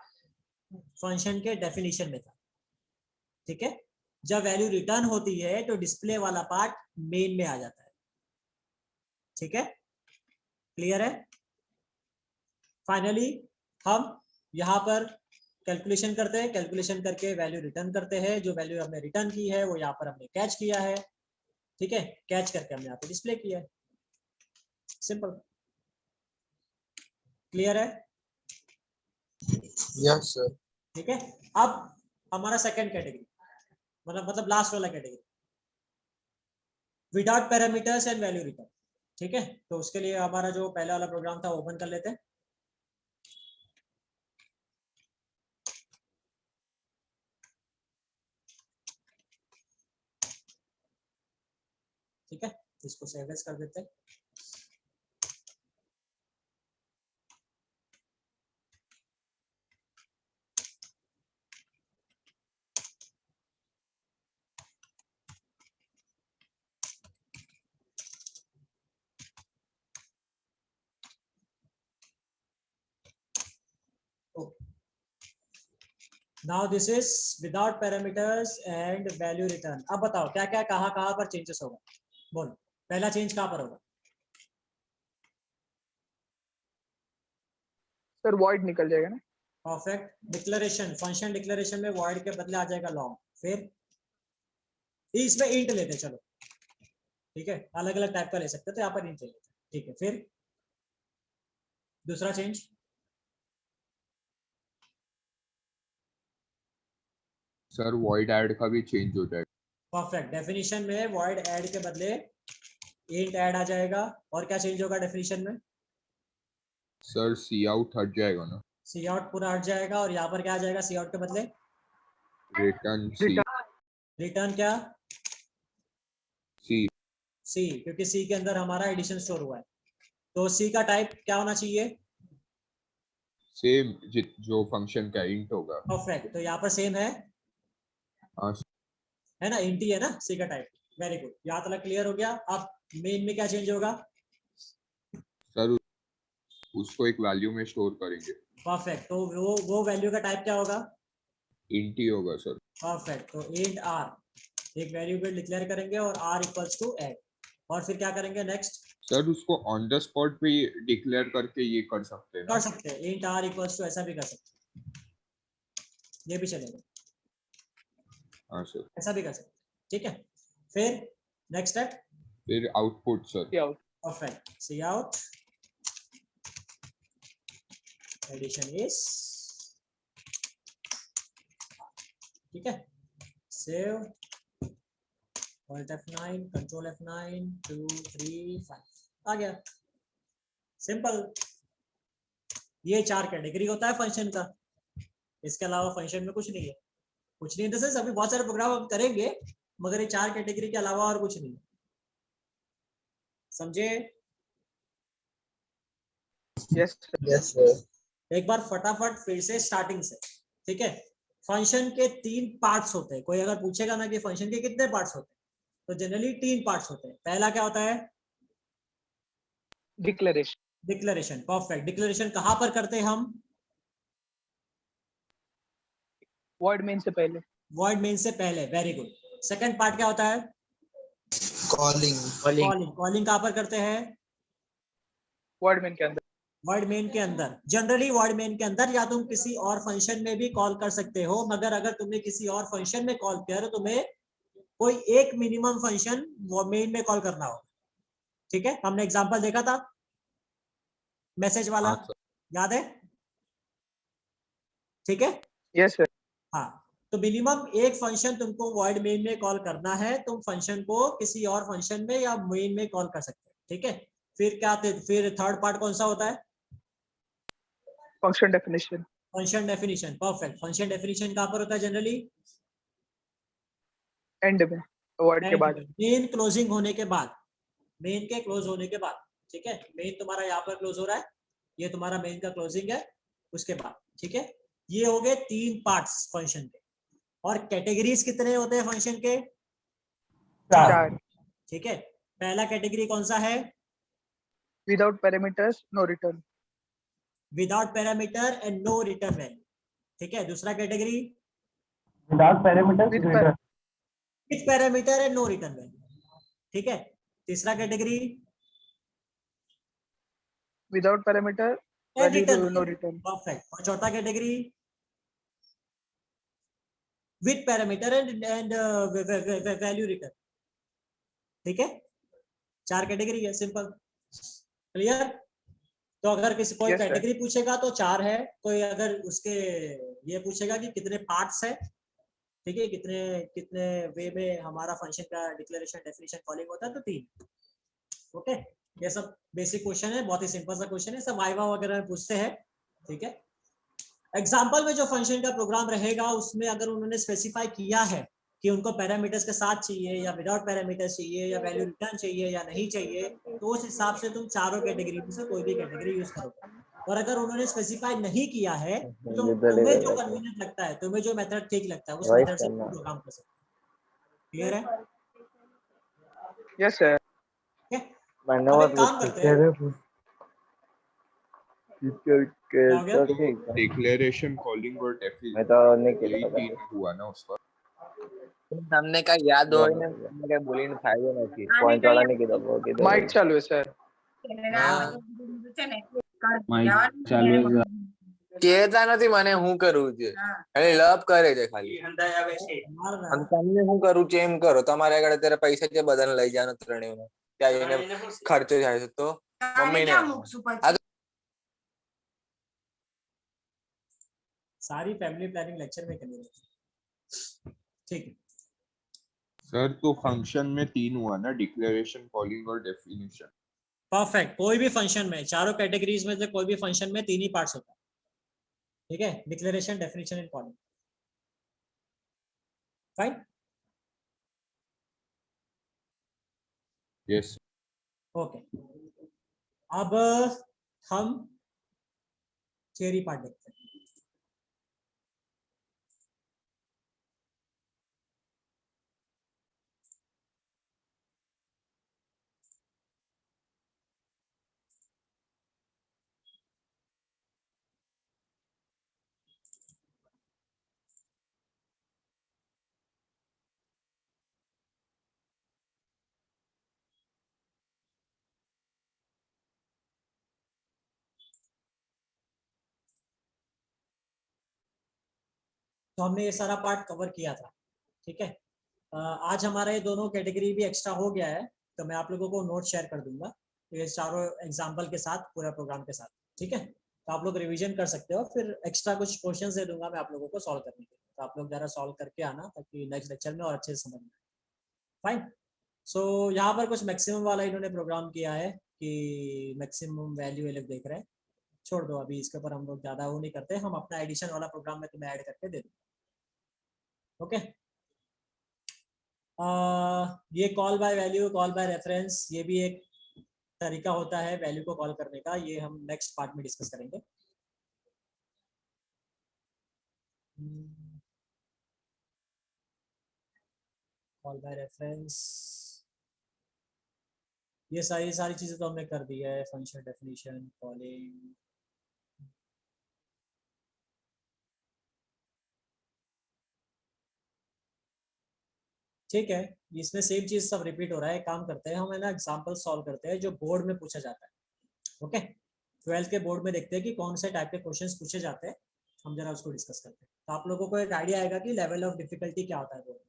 फंक्शन के डेफिनेशन में था। ठीक है, जब वैल्यू रिटर्न होती है तो डिस्प्ले वाला पार्ट मेन में आ जाता है। ठीक है, क्लियर है? फाइनली हम यहाँ पर कैलकुलेशन करते हैं, कैलकुलेशन करके वैल्यू रिटर्न करते हैं। जो वैल्यू हमने रिटर्न की है वो यहाँ पर हमने कैच किया है। ठीक है, कैच करके हमने यहाँ पे डिस्प्ले किया है। सिंपल, क्लियर है? Yes sir. ठीक है, अब हमारा सेकंड कैटेगरी, मतलब लास्ट वाला category, without parameters and value return. ठीक है, तो उसके लिए हमारा जो पहला वाला प्रोग्राम था ओपन कर लेते हैं। ठीक है, इसको सेव एज कर देते हैं। Now this is without parameters and value return. अब बताओ क्या क्या कहाँ पर चेंजेस होगा, बोलो। पहला चेंज कहाँ पर होगा? सर वॉइड निकल जाएगा ना। परफेक्ट, डिक्लेरेशन, फंक्शन डिक्लेरेशन में वॉइड के बदले आ जाएगा लॉन्ग। फिर इसमें इंट लेते हैं, चलो ठीक है, अलग अलग टाइप का ले सकते हैं, तो यहाँ पर इंट ले लेते हैं। ठीक है, फिर दूसरा चेंज, सर वॉइड ऐड का भी चेंज हो जाएगा। परफेक्ट, डेफिनेशन में वॉइड ऐड के बदले इंट ऐड आ जाएगा। और क्या चेंज होगा डेफिनेशन में? सर सी आउट हट जाएगा ना। सी आउट पूरा हट जाएगा, और यहाँ पर क्या आ जाएगा सी आउट के बदले? रिटर्न सी। रिटर्न क्या? सी। सी, क्योंकि सी के अंदर हमारा एडिशन स्टोर हुआ है। तो सी का टाइप क्या होना चाहिए? सेम जो फंक्शन का इंट होगा। परफेक्ट, तो यहाँ पर सेम है, हाँ है ना, इंट ही है ना सी का टाइप। वेरी गुड, यहाँ तक क्लियर हो गया। अब मेन में क्या चेंज होगा? सर उसको एक वैल्यू में स्टोर करेंगे। परफेक्ट, तो वो वैल्यू का टाइप क्या होगा? इंट ही होगा सर। परफेक्ट, तो इंट आर, एक वेरिएबल डिक्लेयर करेंगे और आर इक्वल्स टू ऐड। और फिर क्या करेंगे नेक्स्ट? सर उसको ऑन द स्पॉट पे डिक्लेयर करके ये कर सकते हैं ना? कर सकते हैं, इंट आर इक्वल्स टू ऐसा भी कर सकते हैं, ये भी चलेगा। हाँ सर। ऐसा भी कर सकते हैं। ठीक है, फिर नेक्स्ट स्टेप, फिर output sir. Perfect, C out addition is, ठीक है, save, Alt F9, Control F9, 2 3 5 आ गया। सिंपल, ये 4 कैटेगरी होता है फंक्शन का, इसके अलावा फंक्शन में कुछ नहीं है। कुछ नहीं, जैसे अभी बहुत सारे प्रोग्राम हम करेंगे, मगर ये 4 कैटेगरी के अलावा और कुछ नहीं। समझे? Yes yes sir. एक बार फटाफट फिर से स्टार्टिंग से, ठीक है। फंक्शन के 3 पार्ट्स होते हैं। कोई अगर पूछेगा ना कि फंक्शन के कितने पार्ट्स होते हैं, तो जनरली 3 पार्ट्स होते हैं। पहला क्या होता है? Declaration declaration. परफेक्ट। डिक्लेरेशन कहां पर करते हैं हम? वर्ड मेन से पहले वर्ड मेन से पहले। Very good. सेकंड पार्ट क्या होता है? Calling calling. कॉलिंग कहां पर करते हैं? वर्ड मेन के अंदर वर्ड मेन के अंदर। जनरली वर्ड मेन के अंदर, या तुम किसी और फंक्शन में भी कॉल कर सकते हो, मगर अगर तुमने किसी और फंक्शन में कॉल किया तो तुम्हें कोई एक मिनिमम फंक्शन मेन में कॉल करना होगा, ठीक है। हमने एग्जांपल देखा था मैसेज वाला, हाँ सर। याद है? ठीक है। यस सर हाँ, तो मिनिमम एक फंक्शन तुमको वर्ड मेन में कॉल करना है। तुम फंक्शन को किसी और फंक्शन में या मेन में कॉल कर सकते हो, ठीक है। फिर क्या फिर थर्ड पार्ट कौन सा होता है? Function definition function definition. Perfect. Function definition कहां पर होता है जनरली? एंड में वर्ड के बाद मेन क्लोजिंग होने के बाद, मेन के क्लोज होने के बाद, ठीक है। मेन तुम्हारा यहाँ पर क्लोज हो रहा है, ये तुम्हारा मेन का क्लोजिंग है, उसके बाद, ठीक है। ये हो गए 3 पार्ट्स फंक्शन के। और कैटेगरीज कितने होते हैं फंक्शन के? 4 ठीक है। पहला कैटेगरी कौन सा है? Without parameters no return without parameter and no return value, ठीक है। दूसरा category without parameter With return. With parameter and no return value, ठीक है। तीसरा category without parameter and value return. No return perfect. और चौथा category with parameter and value return, ठीक है। 4 कैटेगरी है, सिंपल। क्लियर? तो अगर किसी कोई Yes, sir. कैटेगरी पूछेगा तो 4 है, कोई अगर उसके ये पूछेगा कि कितने पार्ट्स है, ठीक है, कितने कितने वे में हमारा फंक्शन का डिक्लेरेशन डेफिनेशन कॉलिंग होता है, तो 3। ओके, ये सब बेसिक क्वेश्चन है, बहुत ही सिंपल सा क्वेश्चन है, सब वाइवा वगैरह में पूछते हैं, ठीक है। एग्जाम्पल में जो फंक्शन का प्रोग्राम रहेगा उसमें अगर उन्होंने स्पेसिफाई किया है कि उनको पैरामीटर्स के साथ चाहिए या विदाउट पैरामीटर्स चाहिए या वैल्यू रिटर्न चाहिए या नहीं चाहिए, तो उस हिसाब से तुम चारों कैटेगरी में से कोई भी कैटेगरी यूज करोगे। और अगर उन्होंने स्पेसिफाई नहीं किया है तो तुम्हें जो कन्वीनियंट लगता है, तुम्हें जो मेथड ठीक लगता है, उस मेथड से तुम प्रोग्राम कर सकते हो। क्लियर है? यस सर ठीक है। अब एक काम करते हैं, क्या हो गया? डिक्लेरेशन, कॉलिंग और डेफिनेशन, यही 3 हुआ ना उसका। તમને કઈ યાદ હોય ને મને કઈ બોલીને ફાયદો નથી પોઈન્ટ વાળા ને કીધો माइक चालू है सर કહેતા નથી મને હું કરવું છે ખાલી લપ કરે છે ખાલી અને તમને હું કરવું છે એમ કરો તમારે આગળ અત્યારે પૈસા છે બધાને લઈ જવાનો ત્રણેયને ત્યાં જઈને ખર્ચો થાય છે તો મમ્મીને सारी फैमिली प्लानिंग लेक्चर में करनी है, ठीक है। सर तो फंक्शन में 3 हुआ ना, डिक्लेरेशन, कॉलिंग और डेफिनेशन। परफेक्ट। कोई भी फंक्शन में, चारों कैटेगरीज में से कोई भी फंक्शन में 3 ही पार्ट्स होता है, ठीक है। Declaration, definition and calling. Fine. Yes. Okay, अब हम थियरी पार्ट देखते हैं। तो हमने ये सारा पार्ट कवर किया था, ठीक है। आज हमारा ये दोनों कैटेगरी भी एक्स्ट्रा हो गया है, तो मैं आप लोगों को नोट शेयर कर दूंगा ये चारों एग्जाम्पल के साथ, पूरा प्रोग्राम के साथ, ठीक है। तो आप लोग रिवीजन कर सकते हो, फिर एक्स्ट्रा कुछ क्वेश्चन दे दूंगा मैं आप लोगों को सॉल्व करने के लिए, तो आप लोग जरा सॉल्व करके आना ताकि नेक्स्ट लेक्चर में और अच्छे से समझ में। फाइन। सो यहाँ पर कुछ मैक्सिमम वाला इन्होंने प्रोग्राम किया है कि मैक्सिमम वैल्यू अलग देख रहे हैं, छोड़ दो अभी इसके ऊपर हम लोग ज्यादा वो नहीं करते, हम अपना एडिशन वाला प्रोग्राम में तुम्हें ऐड करके दे दूंगा। ओके। ये call by value, call by reference, ये भी एक तरीका होता है वैल्यू को कॉल करने का, ये हम नेक्स्ट पार्ट में डिस्कस करेंगे। कॉल बाय रेफरेंस, ये सारी चीजें तो हमने कर दी है, फंक्शन डेफिनेशन, कॉलिंग। ठीक है, इसमें सेम चीज सब रिपीट हो रहा है। काम करते हैं हम, है ना, एग्जांपल सॉल्व करते हैं जो बोर्ड में पूछा जाता है। ओके, 12th के बोर्ड में देखते हैं कि कौन से टाइप के क्वेश्चंस पूछे जाते हैं, हम जरा उसको डिस्कस करते हैं, तो आप लोगों को एक आइडिया आएगा कि लेवल ऑफ डिफिकल्टी क्या होता है बोर्ड में।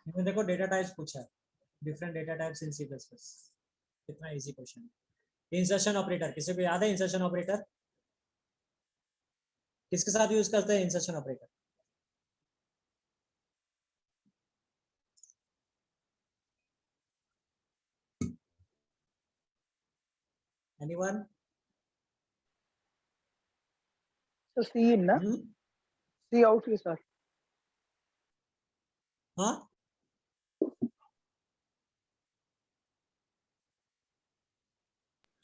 इसमें देखो डेटा टाइप्स पूछा है, different data types in c plus plus. कितना इजी क्वेश्चन है। इंसर्शन ऑपरेटर, किसी को याद है इंसर्शन ऑपरेटर? किसके साथ यूज करते हैं insertion operator? Anyone? So C in ना, C out के साथ। हाँ,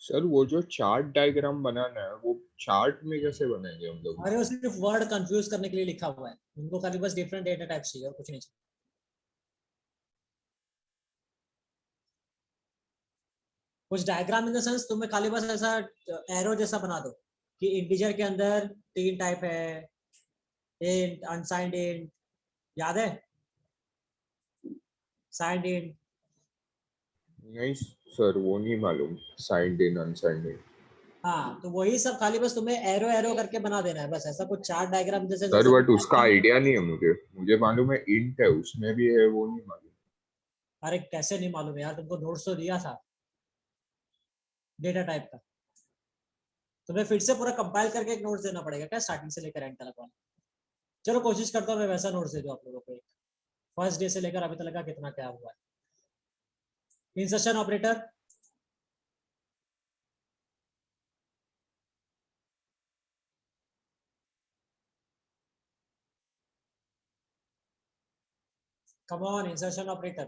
सर वो जो चार्ट डायग्राम बनाना है वो चार्ट में कैसे बनाएंगे हम लोग? अरे वो सिर्फ वर्ड कंफ्यूज करने के लिए लिखा हुआ है, उनको खाली बस डिफरेंट डेटा टाइप्स चाहिए और कुछ नहीं चाहिए। कुछ डायग्राम इन द सेंस, तुम्हें खाली बस ऐसा एरो जैसा बना दो कि इंटीजर के अंदर 3 टाइप है, इंट, अनसाइंड इंट, याद है? Signed int. नहीं सर, वो नहीं मालूम, साइंड इन अनसाइंड इन। हाँ, तो वही सब खाली बस तुम्हें एरो एरो करके बना देना है, बस ऐसा कुछ चार्ट डायग्राम जैसे सर जैसे बट उसका आइडिया नहीं है मुझे, मुझे मालूम है इंट है उसमें भी है, वो नहीं मालूम। अरे कैसे नहीं मालूम यार, तुमको नोट्स तो दिया था डेटा टाइप का, तुम्हें फिर से पूरा कंपाइल करके एक नोट्स देना पड़ेगा क्या, स्टार्टिंग से लेकर एंड तक वाला? चलो कोशिश करता हूँ मैं वैसा नोट्स दे दूँ आप लोगों को, एक फर्स्ट डे से लेकर अभी तक का कितना क्या हुआ है। Insertion operator, come on, insertion operator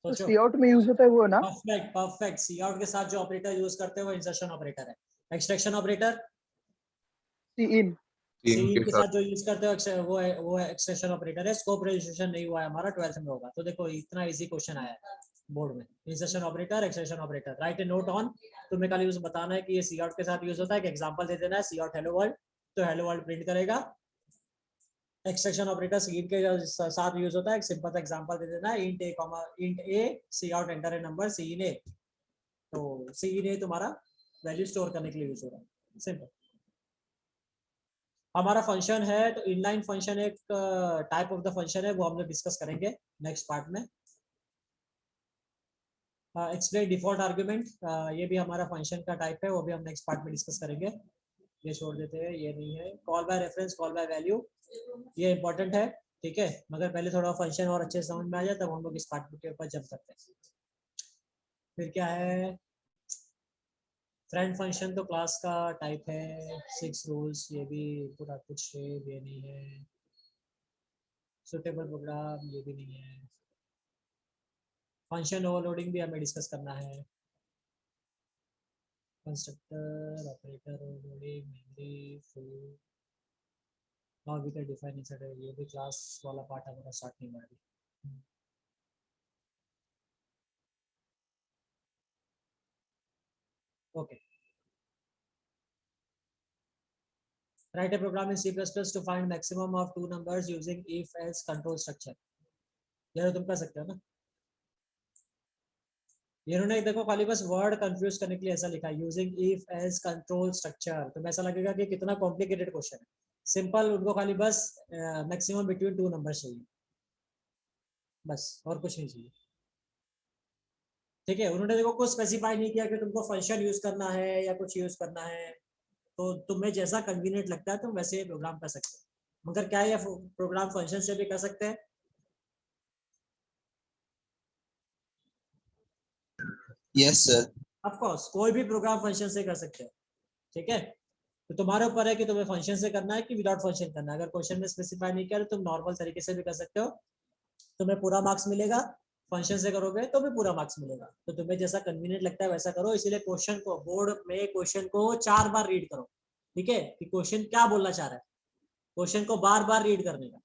तो सोचो। C out में यूज होता है वो ना। परफेक्ट परफेक्ट, सी आउट के साथ जो ऑपरेटर यूज करते हैं वो इंसर्शन ऑपरेटर है। Extraction operator, C in। सी इन के के साथ साथ जो यूज करते हो वो एक्सटेंशन ऑपरेटर है। स्कोप रजिस्ट्रेशन नहीं हुआ है हमारा, 12th में होगा। तो देखो इतना इजी क्वेश्चन आया है बोर्ड में, insertion operator, extension operator. Right A note on, तुम्हें खाली यूज बताना है कि ये सी आउट के साथ यूज होता है। एक एग्जांपल दे देना है, सी आउट हेलो वर्ल्ड, तो हेलो वर्ल्ड प्रिंट करेगा। एक्सट्रैक्शन ऑपरेटर सी इन के साथ यूज होता है, एक सिंपल सा एग्जांपल दे देना है, int A comma int A C out enter a number C इन ए। तो सी इन ए तुम्हारा वैल्यू स्टोर करने के लिए यूज हो रहा है, सिंपल। हमारा फंक्शन है तो इनलाइन फंक्शन एक टाइप ऑफ द फंक्शन है, वो हम लोग डिस्कस करेंगे नेक्स्ट पार्ट में। एक्सप्लेन डिफॉल्ट आर्गुमेंट, ये भी हमारा फंक्शन का टाइप है, वो भी हम नेक्स्ट पार्ट में डिस्कस करेंगे। ये छोड़ देते हैं, ये नहीं है। Call by reference, call by value, ये इंपॉर्टेंट है, ठीक है, मगर पहले थोड़ा फंक्शन और अच्छे से समझ में आ जाए तब हम लोग इस पार्ट के ऊपर जंप करते हैं। फिर क्या है, फ्रेंड फंक्शन तो क्लास का टाइप है। 6 रूल्स, ये भी पूरा कुछ है, ये नहीं है। सुटेबल प्रोग्राम, ये भी नहीं है। फंक्शन ओवरलोडिंग भी हमें डिस्कस करना है। Constructor, operator overloading, memory full, now we can define inside, ये भी क्लास वाला पार्ट हमारा स्टार्ट नहीं हुआ अभी। Okay, write a program in C++ to find maximum of 2 numbers using if else control structure। ये तो तुम कर सकते हो ना, इन्होंने देखो खाली बस वर्ड कंफ्यूज करने के लिए ऐसा लिखा है, using if else control structure. तो ऐसा लगेगा कि कितना कॉम्प्लिकेटेड क्वेश्चन है। सिंपल, उनको खाली बस मैक्सिमम बिटवीन 2 नंबर चाहिए, बस और कुछ नहीं चाहिए। ठीक है, उन्होंने देखो कुछ स्पेसिफाई नहीं किया कि तुमको फंक्शन यूज करना है या कुछ यूज करना है, तो तुम्हें जैसा कन्वीनियंट लगता है तुम वैसे प्रोग्राम कर सकते हो। मगर क्या ये प्रोग्राम फंक्शन से भी कर सकते हैं? Yes sir. ऑफ कोर्स, कोई भी प्रोग्राम फंक्शन से कर सकते हैं। ठीक है, तो तुम्हारे ऊपर है कि तुम्हें फंक्शन से करना है कि विदाउट फंक्शन करना है। अगर क्वेश्चन में स्पेसिफाई नहीं किया तो तुम नॉर्मल तरीके से भी कर सकते हो, तुम्हें पूरा मार्क्स मिलेगा। फंक्शन से करोगे तो भी पूरा मार्क्स मिलेगा। तो तुम्हें जैसा कन्वीनियंट लगता है वैसा करो। इसीलिए क्वेश्चन को, बोर्ड में क्वेश्चन को 4 बार रीड करो। ठीक है, कि क्वेश्चन क्या बोलना चाह रहा है, क्वेश्चन को बार बार रीड करने का,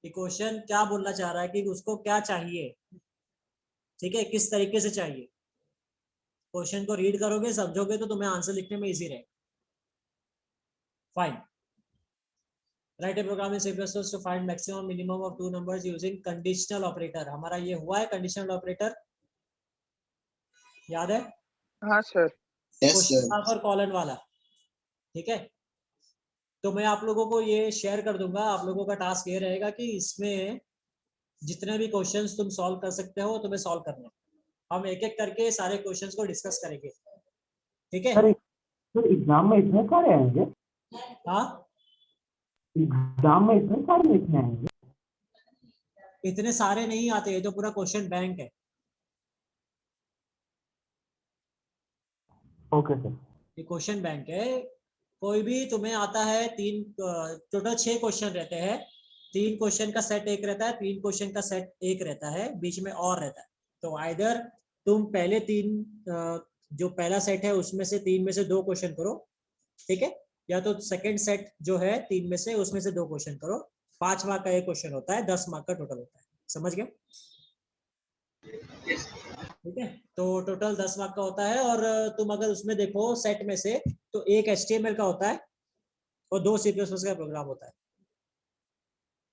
कि क्वेश्चन क्या बोलना चाह रहा है, कि उसको क्या चाहिए। ठीक है, किस तरीके से चाहिए। क्वेश्चन को रीड करोगे, समझोगे, तो तुम्हें आंसर लिखने में इजी रहेगा। Fine. Write a program in C++ to find maximum minimum of 2 numbers using conditional operator। हमारा ये हुआ है conditional operator, याद है? हाँ सर। क्वेश्चन मार्क और कॉलन वाला। ठीक है, तो मैं आप लोगों को ये शेयर कर दूंगा। आप लोगों का टास्क ये रहेगा कि इसमें जितने भी क्वेश्चंस तुम सॉल्व कर सकते हो तुम्हें सॉल्व करने। हम एक एक करके सारे क्वेश्चंस को डिस्कस करेंगे। ठीक है, सर एग्जाम में इतने सारे आएंगे? हाँ, एग्जाम में इतने सारे लिखने आएंगे? इतने सारे नहीं आते, ये तो पूरा क्वेश्चन बैंक है। Okay sir. ये क्वेश्चन बैंक है। कोई भी तुम्हें आता है, टोटल 6 क्वेश्चन रहते हैं। 3 क्वेश्चन का सेट एक रहता है, 3 क्वेश्चन का सेट एक रहता है, बीच में और रहता है। तो आइदर तुम पहले 3 जो पहला सेट है उसमें से 3 में से 2 क्वेश्चन करो। ठीक है, या तो सेकंड सेट जो है 3 में से, उसमें से 2 क्वेश्चन करो। 5 मार्क का एक क्वेश्चन होता है, 10 मार्क का टोटल होता है। समझ गए? ठीक है, तो टोटल 10 मार्क का होता है। और तुम अगर उसमें देखो सेट में से, तो एक HTML का होता है और 2 C++ का प्रोग्राम होता है।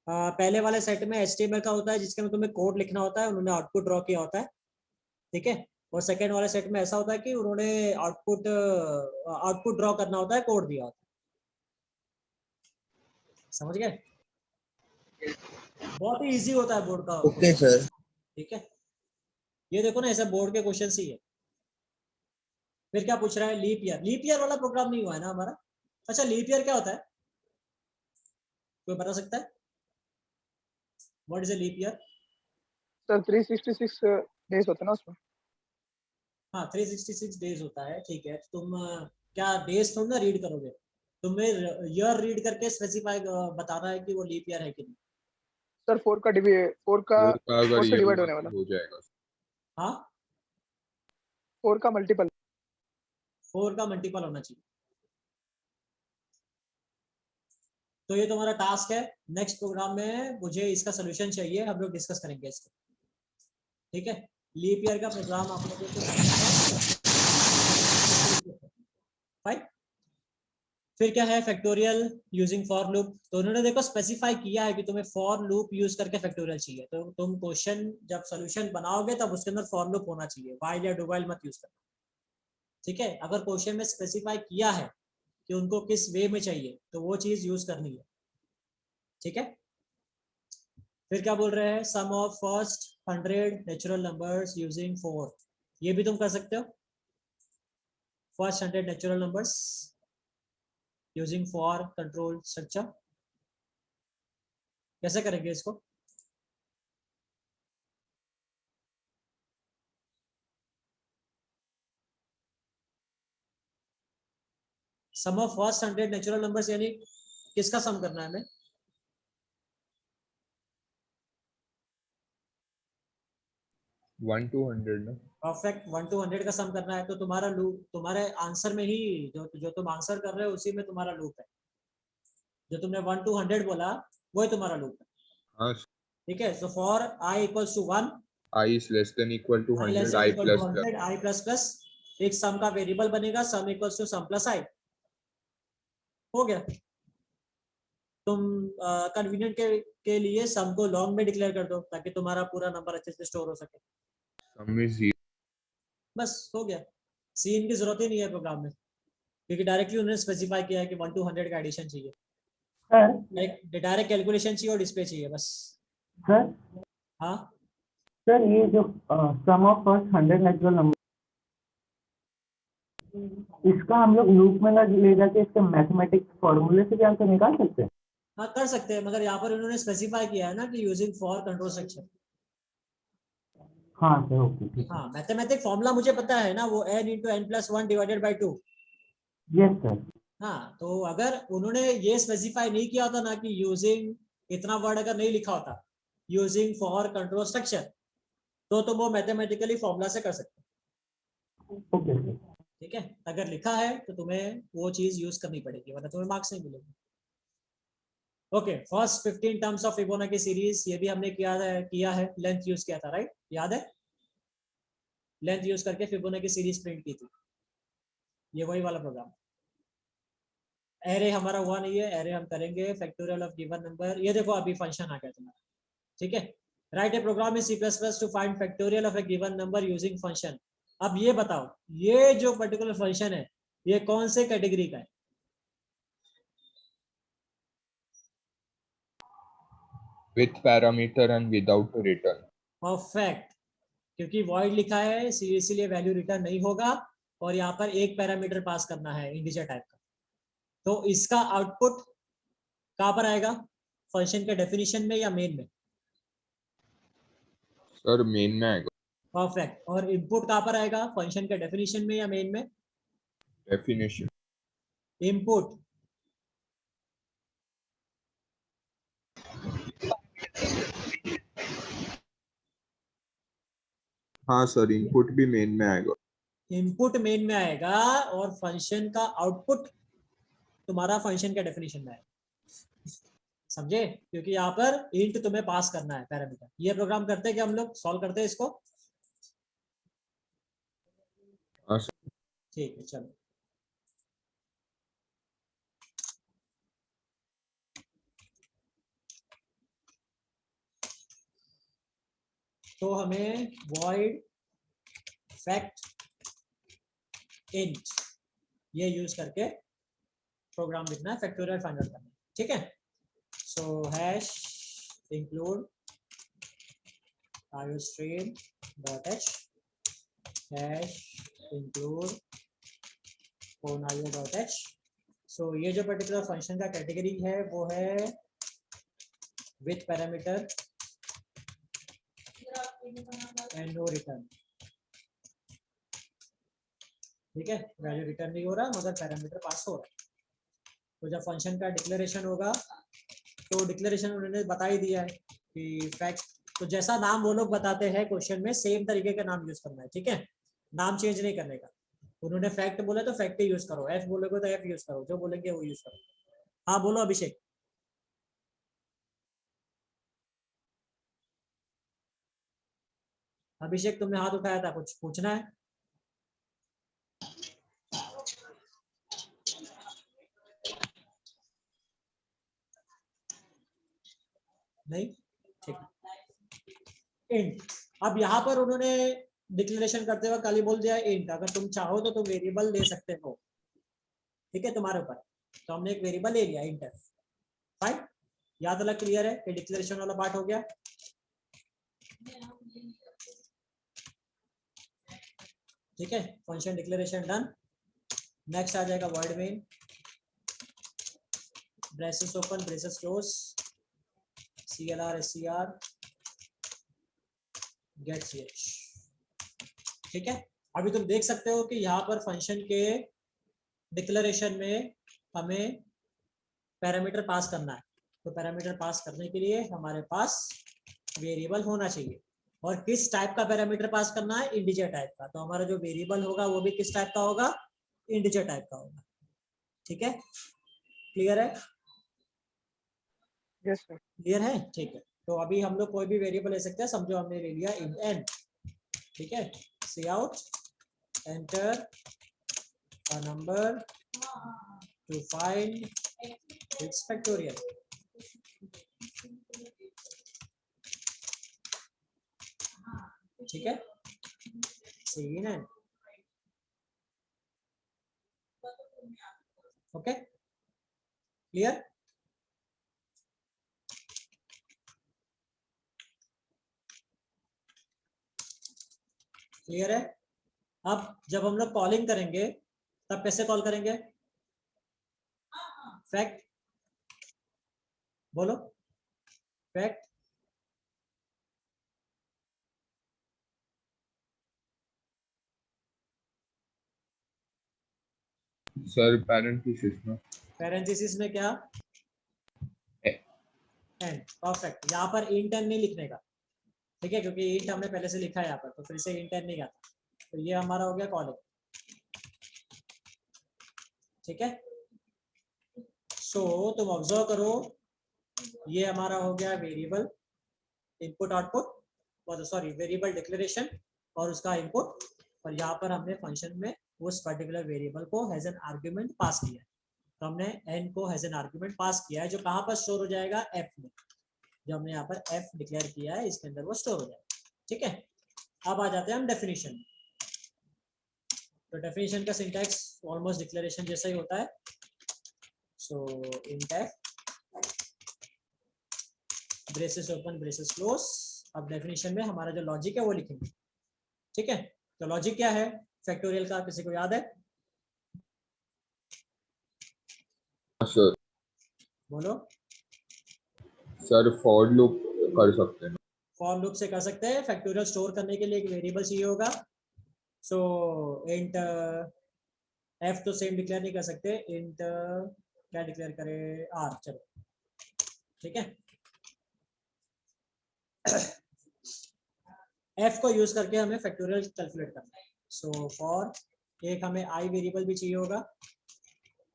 पहले वाले सेट में HTML का होता है जिसके में तुम्हें कोड लिखना होता है, उन्होंने आउटपुट ड्रॉ किया होता है। ठीक है, और सेकेंड वाले सेट में ऐसा होता है कि उन्होंने आउटपुट ड्रॉ करना होता है, कोड दिया होता है। समझ गए? बहुत ही इजी होता है बोर्ड का। Okay sir. ठीक है, ये देखो ना, ऐसा बोर्ड के क्वेश्चन ही है। फिर क्या पूछ रहा है? Leap year. लीप ईयर वाला प्रोग्राम नहीं हुआ है ना हमारा। अच्छा, लीप ईयर क्या होता है, कोई बता सकता है? What is a leap year? Sir 366 days होते हैं ना उसमें। हाँ, 366 डेज होता है। ठीक है, तुम क्या डेज तुम ना रीड करोगे, तुम्हें ईयर रीड करके स्पेसिफाई बताना है कि वो लीप ईयर है कि नहीं। सर 4 का 4 अगर 4 से ये डिवाइड होगा होने वाला। तो हो जाएगा। हाँ, 4 का मल्टीपल। 4 का मल्टीपल होना चाहिए। तो ये तुम्हारा टास्क है। नेक्स्ट प्रोग्राम में मुझे इसका सोल्यूशन चाहिए, हम लोग डिस्कस करेंगे इसको। ठीक है, लीप ईयर का प्रोग्राम आप लोगों को करना है। फाइन। फिर क्या है? Factorial using for loop. तो उन्होंने देखो स्पेसिफाई किया है कि तुम्हें फॉर लूप यूज करके फैक्टोरियल चाहिए। तो तुम क्वेश्चन जब सोल्यूशन बनाओगे तब उसके अंदर फॉर लूप होना चाहिए, व्हाइल या डू व्हाइल मत यूज करना। ठीक है, अगर क्वेश्चन में स्पेसिफाई किया है कि उनको किस वे में चाहिए तो वो चीज यूज करनी है। ठीक है, फिर क्या बोल रहे हैं? Sum of first 100 natural numbers using 4। ये भी तुम कर सकते हो, first 100 natural numbers using for control structure. कैसे करेंगे इसको? Sum of first 100 natural numbers यानी किसका सम करना है हमें? 1 to 100 ना। परफेक्ट, 1 to 100 का सम करना है। तो तुम्हारा लूप तुम्हारे आंसर में ही, जो तुम आंसर कर रहे हो उसी में तुम्हारा लूप है। जो तुमने 1 to 100 बोला वही तुम्हारा लूप है। हाँ, ठीक है, so for i equals to 1, I is less than equal to i less 100, then I equal plus to plus। 100, i plus plus एक सम का वेरिएबल बनेगा, sum equals to sum plus i। हो गया। तुम कन्वीनियंट के लिए सम को long में डिक्लेयर कर दो ताकि तुम्हारा पूरा नंबर अच्छे से स्टोर हो सके। Sum is 0। बस हो गया, सीन की जरूरत ही नहीं है प्रोग्राम में, क्योंकि डायरेक्टली उन्होंने स्पेसिफाई किया है कि 1 to 100 का एडिशन चाहिए, सर डायरेक्ट कैलकुलेशन चाहिए और डिस्प्ले चाहिए बस। सर हाँ सर ये जो सम ऑफ फर्स्ट 100 नेचुरल नंबर, इसका हम लोग लूप में ना ले जाके इसके मैथमेटिक्स फॉर्मूले से भी आंसर निकाल सकते हैं। हाँ कर सकते हैं, मगर यहाँ पर उन्होंने स्पेसिफाई किया है ना कि यूजिंग फॉर कंट्रोल स्ट्रक्चर। हाँ सर, ओके ठीक है। हाँ मैथमेटिक फॉर्मूला मुझे पता है ना, वो n into n+1 divided by 2। Yes sir. हाँ तो अगर उन्होंने ये स्पेसिफाई नहीं किया होता ना कि यूजिंग, इतना वर्ड अगर नहीं लिखा होता यूजिंग फॉर कंट्रोल स्ट्रक्चर, तो तुम वो मैथमेटिकली फॉर्मूला से कर सकते हो। Okay sir. ठीक है, अगर लिखा है तो तुम्हें वो चीज यूज करनी पड़ेगी, वरना तुम्हें मार्क्स नहीं मिलेंगे। Okay, first 15 terms of Fibonacci series, ये भी हमने किया है, लेंथ यूज किया था, राइट, याद है? लेंथ यूज करके फिबोनाची सीरीज प्रिंट की थी, ये वही वाला प्रोग्राम। एरे हमारा हुआ नहीं है, एरे हम करेंगे, फैक्टोरियल ऑफ गिवन नंबर, ये देखो अभी फंक्शन आ गया तुम्हारा, ठीक है। Write a program in C++ to find factorial of a given number using function. अब ये बताओ, ये जो पर्टिकुलर फंक्शन है ये कौन से कैटेगरी का है? with parameter and without return. Perfect, क्योंकि वॉइड लिखा है इसीलिए वैल्यू रिटर्न नहीं होगा, और यहाँ पर एक पैरामीटर पास करना है इंटीजर टाइप का, तो इसका आउटपुट कहाँ पर आएगा, फंक्शन के डेफिनेशन में या मेन में? सर मेन में आएगा। परफेक्ट, और इनपुट कहाँ पर आएगा, फंक्शन के डेफिनेशन में या मेन में? डेफिनेशन। इनपुट हाँ सर, इनपुट भी मेन में आएगा। इनपुट मेन में आएगा और फंक्शन का आउटपुट तुम्हारा फंक्शन के डेफिनेशन में आएगा, समझे? क्योंकि यहाँ पर इंट तुम्हें पास करना है पैरामीटर। ये प्रोग्राम करते हैं कि हम लोग सॉल्व करते हैं इसको, हाँ सर। ठीक है चलो। तो हमें void fact int ये यूज करके प्रोग्राम लिखना है, फैक्टोरियल फाइंड आउट करना है, ठीक है। So hash include iostream.h hash include onio.h। So ये जो पर्टिकुलर फंक्शन का कैटेगरी है वो है with parameter and no return, ठीक है। वैल्यू रिटर्न नहीं हो रहा मगर पैरामीटर पास हो रहा है। तो जब फंक्शन का डिक्लेरेशन होगा, तो डिक्लेरेशन उन्होंने बता ही दिया है कि फैक्ट, तो जैसा नाम वो लोग बताते हैं क्वेश्चन में सेम तरीके का नाम यूज करना है, ठीक है, नाम चेंज नहीं करने का। उन्होंने फैक्ट बोला तो फैक्ट ही यूज करो, एफ बोलोगे तो एफ यूज करो, जो बोलेंगे वो यूज करो। हाँ बोलो अभिषेक। अभिषेक तुमने हाथ उठाया था, कुछ पूछना है? नहीं, ठीक है। इंट, अब यहाँ पर उन्होंने डिक्लेरेशन करते हुए खाली बोल दिया इंट, अगर तुम चाहो तो तुम वेरिएबल ले सकते हो, ठीक है, तुम्हारे ऊपर। तो हमने एक वेरिएबल ले लिया इंट, फाइन। यहाँ तक क्लियर है कि डिक्लेरेशन वाला पार्ट हो गया? ठीक है, फंक्शन डिक्लेरेशन डन। नेक्स्ट आ जाएगा void main, braces open braces close, CLR SCR get CH, ठीक है। अभी तुम देख सकते हो कि यहाँ पर फंक्शन के डिक्लेरेशन में हमें पैरामीटर पास करना है, तो पैरामीटर पास करने के लिए हमारे पास वेरिएबल होना चाहिए, और किस टाइप का पैरामीटर पास करना है, इंटीजर टाइप का। तो हमारा जो वेरिएबल होगा वो भी किस टाइप का होगा, इंटीजर टाइप का होगा, ठीक है। क्लियर है? Yes sir. क्लियर है, ठीक है। तो अभी हम लोग कोई भी वेरिएबल ले सकते हैं, समझो हमने ले लिया int n, ठीक है। सी out enter a number to find its factorial, ठीक है। C in and okay clear? Clear है? अब जब हम लोग कॉलिंग करेंगे तब कैसे कॉल करेंगे? फैक्ट बोलो, फैक्ट सर पैरेंथेसिस में पैरेंथेसिस में क्या? एन। परफेक्ट। यहाँ पर इंट एन नहीं लिखने का, ठीक है, क्योंकि इंट हमने पहले से लिखा है यहाँ पर, तो फिर से इंट एन नहीं आता। तो ये हमारा हो गया कॉलिंग, ठीक है। सो तुम ऑब्जर्व करो, ये हमारा हो गया वेरिएबल इनपुट आउटपुट, और सॉरी वेरिएबल डिक्लेरेशन और उसका इनपुट, और यहाँ पर हमने फंक्शन में उस पर्टिकुलर वेरिएबल को हैज एन आर्ग्यूमेंट पास किया है। तो हमने एन को हैज एन आर्ग्यूमेंट पास किया है, जो कहाँ पर स्टोर हो जाएगा? एफ में। जो हमने यहाँ पर एफ डिक्लेयर किया है इसके अंदर वो स्टोर हो जाएगा, ठीक है। अब आ जाते हैं हम डेफिनेशन। तो डेफिनेशन का सिंटैक्स ऑलमोस्ट डिक्लेरेशन जैसा ही होता है। So int F braces open braces close. अब डेफिनेशन में हमारा जो लॉजिक है वो लिखेंगे, ठीक है। तो लॉजिक क्या है फैक्टोरियल का, किसी को याद है? सर बोलो। सर फॉर लूप कर सकते हैं। फॉर लूप से कर सकते हैं। फैक्टोरियल स्टोर करने के लिए एक वेरिएबल चाहिए होगा। सो इंट एफ तो सेम डिक्लेयर नहीं कर सकते, इंट क्या डिक्लेयर करें? आर, चलो ठीक है। एफ को यूज करके हमें फैक्टोरियल कैलकुलेट करना है। सो फॉर एक हमें आई वेरिएबल भी चाहिए होगा,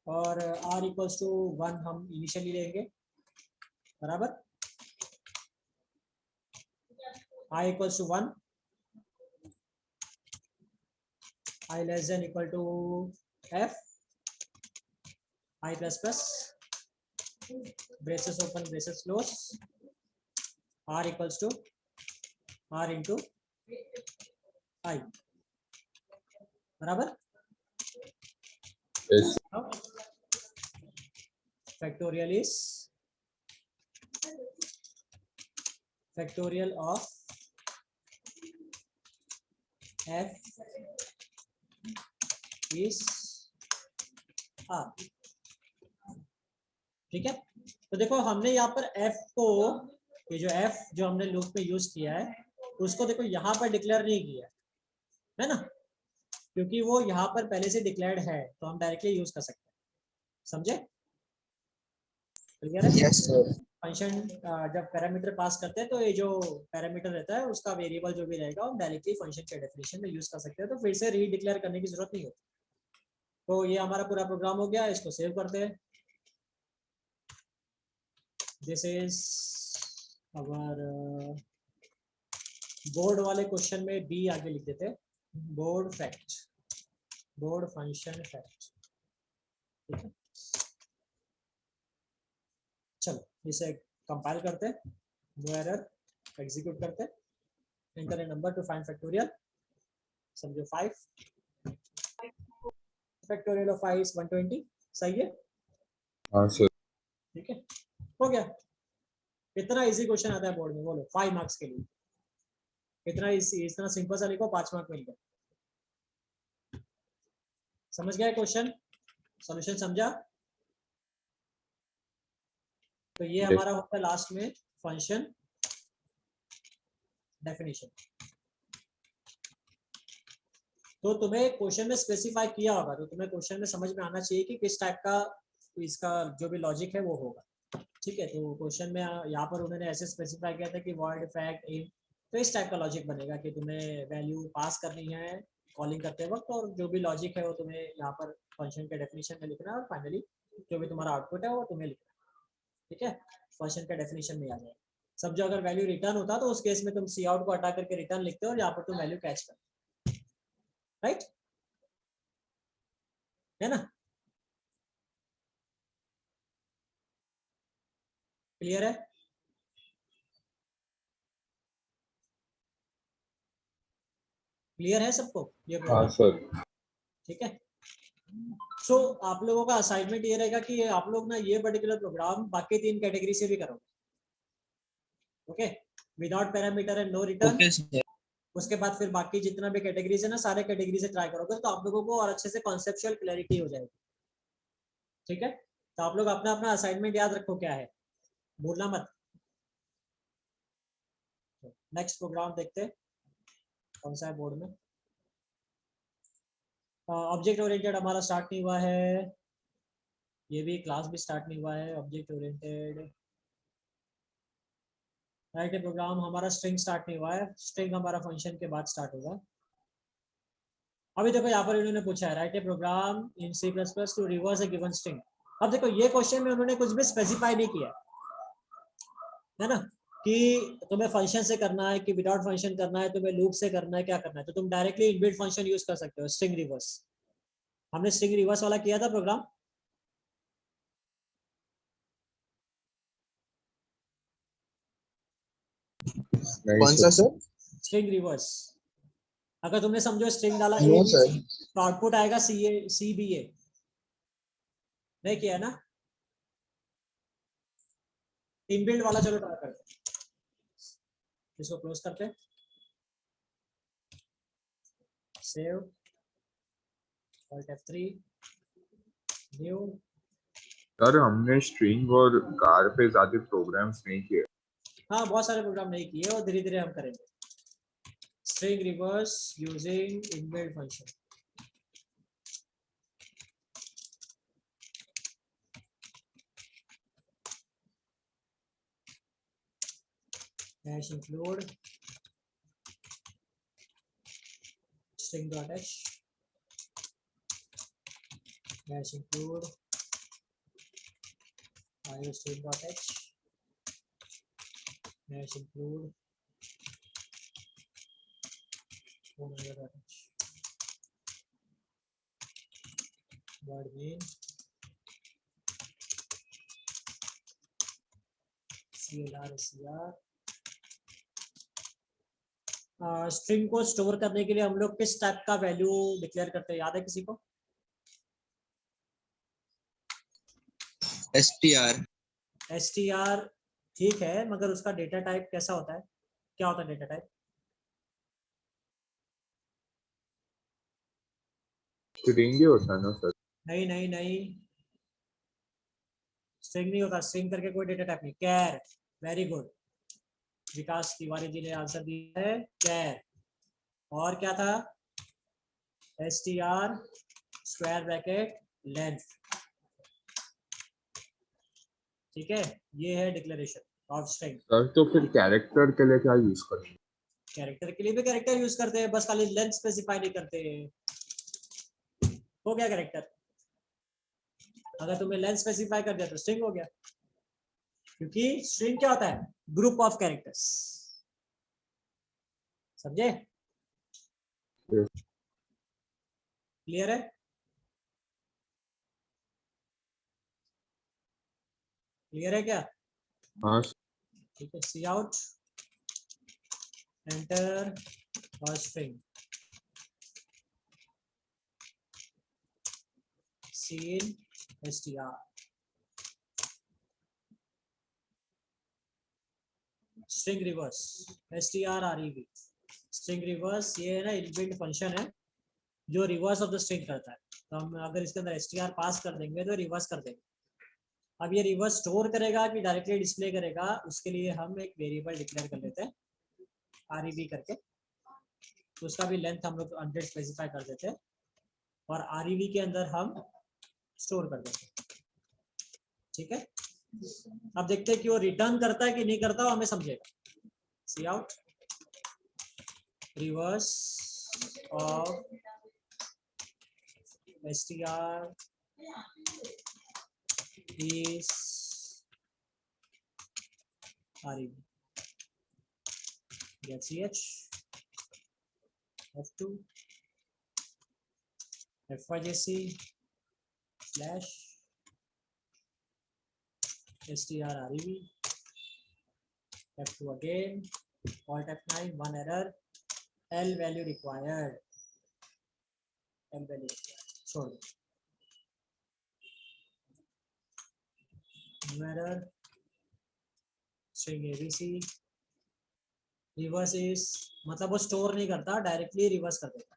और आर इक्वल्स टू 1 हम इनिशियली लेंगे, बराबर। I equals to 1, I less than equal to F, I plus plus braces open braces close, R equals to R into I, बराबर। Yes. Factorial is factorial of F is R, ठीक है। तो देखो हमने यहाँ पर एफ को, ये जो एफ जो हमने लूप में यूज किया है उसको देखो यहाँ पर डिक्लेयर नहीं किया है ना, क्योंकि वो यहाँ पर पहले से डिक्लेयर्ड है, तो हम डायरेक्टली यूज कर सकते हैं, समझे? क्लियर है? Yes sir. फंक्शन जब पैरामीटर पास करते हैं तो ये जो पैरामीटर रहता है उसका वेरिएबल जो भी रहेगा हम डायरेक्टली फंक्शन के डेफिनेशन में यूज कर सकते हैं, तो फिर से रीडिक्लेयर करने की जरूरत नहीं होती। तो ये हमारा पूरा प्रोग्राम हो गया, इसको सेव करते हैं। दिस इज अवर बोर्ड वाले क्वेश्चन में बी आगे लिख देते हैं, board fact, board function fact, ठीक है। चलो इसे कंपाइल करते हैं, नो एरर, एग्जीक्यूट करते हैं, enter a number two find factorial. समझो 5 फैक्टोरियल ऑफ 5 इज 120, सही है? हाँ सर। ठीक है, हो गया। कितना इजी क्वेश्चन आता है बोर्ड में, बोलो 5 मार्क्स के लिए। कितना इजी, इतना सिंपल सा लिखो, 5 मार्क मिल गए। समझ गया क्वेश्चन, सॉल्यूशन समझा? तो ये Yes. हमारा होता है लास्ट में फंक्शन डेफिनेशन। तो तुम्हें क्वेश्चन में स्पेसिफाई किया होगा, तो तुम्हें क्वेश्चन में समझ में आना चाहिए कि किस टाइप का इसका जो भी लॉजिक है वो होगा, ठीक है। तो क्वेश्चन में यहाँ पर उन्होंने ऐसे स्पेसिफाई किया था कि वर्ड फैक्ट इन, तो इस टाइप का लॉजिक बनेगा कि तुम्हें वैल्यू पास करनी है कॉलिंग करते वक्त, और जो भी लॉजिक है वो तुम्हें यहाँ पर फंक्शन के डेफिनेशन में लिखना है, और फाइनली जो भी तुम्हारा आउटपुट है वो तुम्हें लिखना है, ठीक है। फंक्शन का डेफिनेशन में आ जाएगा। सब जो अगर वैल्यू रिटर्न होता तो उस केस में तुम सी आउट को हटा करके रिटर्न लिखते हो और यहाँ पर तुम वैल्यू कैच करते, राइट, है ना? क्लियर है? क्लियर है सबको ये हाँ प्रोग्राम? सर। ठीक है, सो आप लोगों का असाइनमेंट ये रहेगा कि आप लोग ना ये पर्टिकुलर प्रोग्राम बाकी 3 कैटेगरी से भी करोगे, okay, without parameter and no return. Okay sir. उसके बाद फिर बाकी जितना भी कैटेगरीज है ना, सारे कैटेगरी से ट्राई करोगे तो आप लोगों को और अच्छे से कॉन्सेप्चुअल क्लैरिटी हो जाएगी, ठीक है। तो आप लोग अपना अपना असाइनमेंट याद रखो क्या है, भूलना मत। नेक्स्ट प्रोग्राम देखते हैं कौन सा है बोर्ड में। ऑब्जेक्ट ओरिएंटेड हमारा स्टार्ट नहीं हुआ है, ये भी क्लास भी स्टार्ट नहीं हुआ है। ऑब्जेक्ट ओरिएंटेड राइट है प्रोग्राम हमारा स्ट्रिंग स्टार्ट नहीं हुआ है, स्ट्रिंग हमारा फंक्शन के बाद स्टार्ट होगा। अभी देखो यहाँ पर इन्होंने पूछा है write a program in C++ to reverse a given string. अब देखो ये क्वेश्चन में उन्होंने कुछ भी स्पेसिफाई नहीं किया है ना, कि तुम्हें फंक्शन से करना है कि विदाउट फंक्शन करना है, तुम्हें लूप से करना है, क्या करना है। तो तुम डायरेक्टली इनबिल्ट फंक्शन यूज कर सकते हो, स्ट्रिंग रिवर्स। हमने स्ट्रिंग रिवर्स वाला किया था प्रोग्राम, कौन सा सर? String reverse. अगर तुमने समझो स्ट्रिंग डाला नो ए सर। तो आउटपुट आएगा CBA। नहीं किया है ना, इनबिल्ट वाला। चलो ट्राई करते हैं, इसको क्लोज करते हैं, save, Alt F3, new. Sir हमने स्ट्रिंग और कार पे ज्यादा प्रोग्राम्स नहीं किए। हाँ बहुत सारे प्रोग्राम नहीं किए और धीरे धीरे हम करेंगे। String reverse using inbuilt function. hash include string.h hash include iostring.h hash include phonever.h word main clr string को स्टोर करने के लिए हम लोग किस टाइप का वैल्यू डिक्लेयर करते हैं, याद है किसी को? str ठीक है, मगर उसका डेटा टाइप कैसा होता है, क्या होता है डेटा टाइप? स्ट्रिंग ही होता है ना सर? नहीं नहीं नहीं, स्ट्रिंग नहीं होता, स्ट्रिंग करके कोई डेटा टाइप नहीं। कैर, वेरी गुड, विकास तिवारी जी ने आंसर दिया है कैर। और क्या था? str स्क्वायर ब्रैकेट लेंथ, ठीक है, ये है डिक्लेरेशन ऑफ स्ट्रिंग। सर तो फिर कैरेक्टर के लिए क्या यूज करेंगे? कैरेक्टर के लिए भी कैरेक्टर यूज करते हैं, बस खाली लेंथ स्पेसिफाई नहीं करते। हो गया कैरेक्टर, अगर तुम्हें लेंथ स्पेसिफाई कर दिया तो स्ट्रिंग हो गया, क्योंकि स्ट्रिंग क्या होता है? ग्रुप ऑफ कैरेक्टर्स, समझे? क्लियर है? क्लियर है क्या? हाँ ठीक है, सी आउट एंटर और string cin str string reverse strrev। String reverse ये है ना इनबिल्ट फंक्शन है जो रिवर्स ऑफ द स्ट्रिंग करता है। तो हम अगर इसके अंदर str पास कर देंगे तो रिवर्स कर देंगे। अब ये रिवर्स स्टोर करेगा कि डायरेक्टली डिस्प्ले करेगा, उसके लिए हम एक वेरिएबल डिक्लेयर कर लेते हैं rev करके, तो उसका भी लेंथ हम लोग 100 स्पेसिफाई कर देते हैं और rev के अंदर हम स्टोर कर देते हैं, ठीक है। अब देखते हैं कि वो रिटर्न करता है कि नहीं करता, वो हमें समझेगा। C out reverse of str is rev get ch f2 fyjc slash strrev f2 again alt f9 one error l value required छोड़ दो। error string abc reverse is मतलब वो स्टोर नहीं करता, डायरेक्टली रिवर्स कर देता,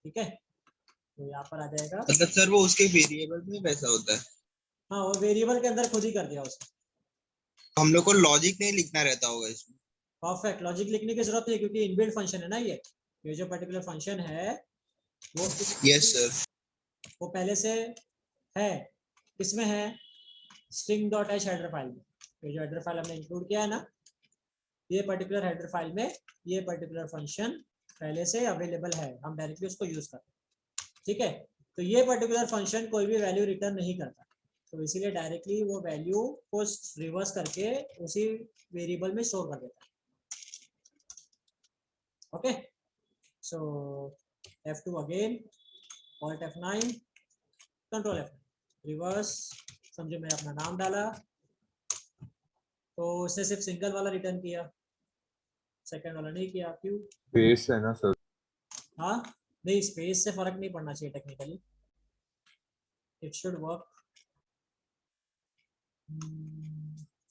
ठीक है। तो यहाँ पर आ जाएगा, मतलब सर वो उसके वेरिएबल में वैसा होता है, हाँ वो वेरिएबल के अंदर खुद ही कर दिया उसने। हम लोग को लॉजिक नहीं लिखना रहता होगा इसमें। परफेक्ट, लॉजिक लिखने की जरूरत नहीं, क्योंकि इनबिल्ट फंक्शन है ना ये जो पर्टिकुलर फंक्शन है वो यस सर। वो पहले से है, किसमें है, string dot H header file में। ये जो हेडर फाइल हमने इंक्लूड किया है ना, ये पर्टिकुलर हेडर फाइल में ये पर्टिकुलर फंक्शन पहले से अवेलेबल है, हम डायरेक्टली उसको यूज करते हैं, ठीक है। तो ये पर्टिकुलर फंक्शन कोई भी वैल्यू रिटर्न नहीं करता, तो इसीलिए डायरेक्टली वो वैल्यू को रिवर्स करके उसी वेरिएबल में स्टोर कर देता है। ओके, सो F2 again, Alt F9, control F9, reverse. समझो मैंने अपना नाम डाला तो उसने सिर्फ सिंगल वाला रिटर्न किया, सेकंड वाला नहीं किया, क्यों? स्पेस है ना सर, हाँ नहीं, स्पेस से फर्क नहीं पड़ना चाहिए टेक्निकली, इट शुड वर्क।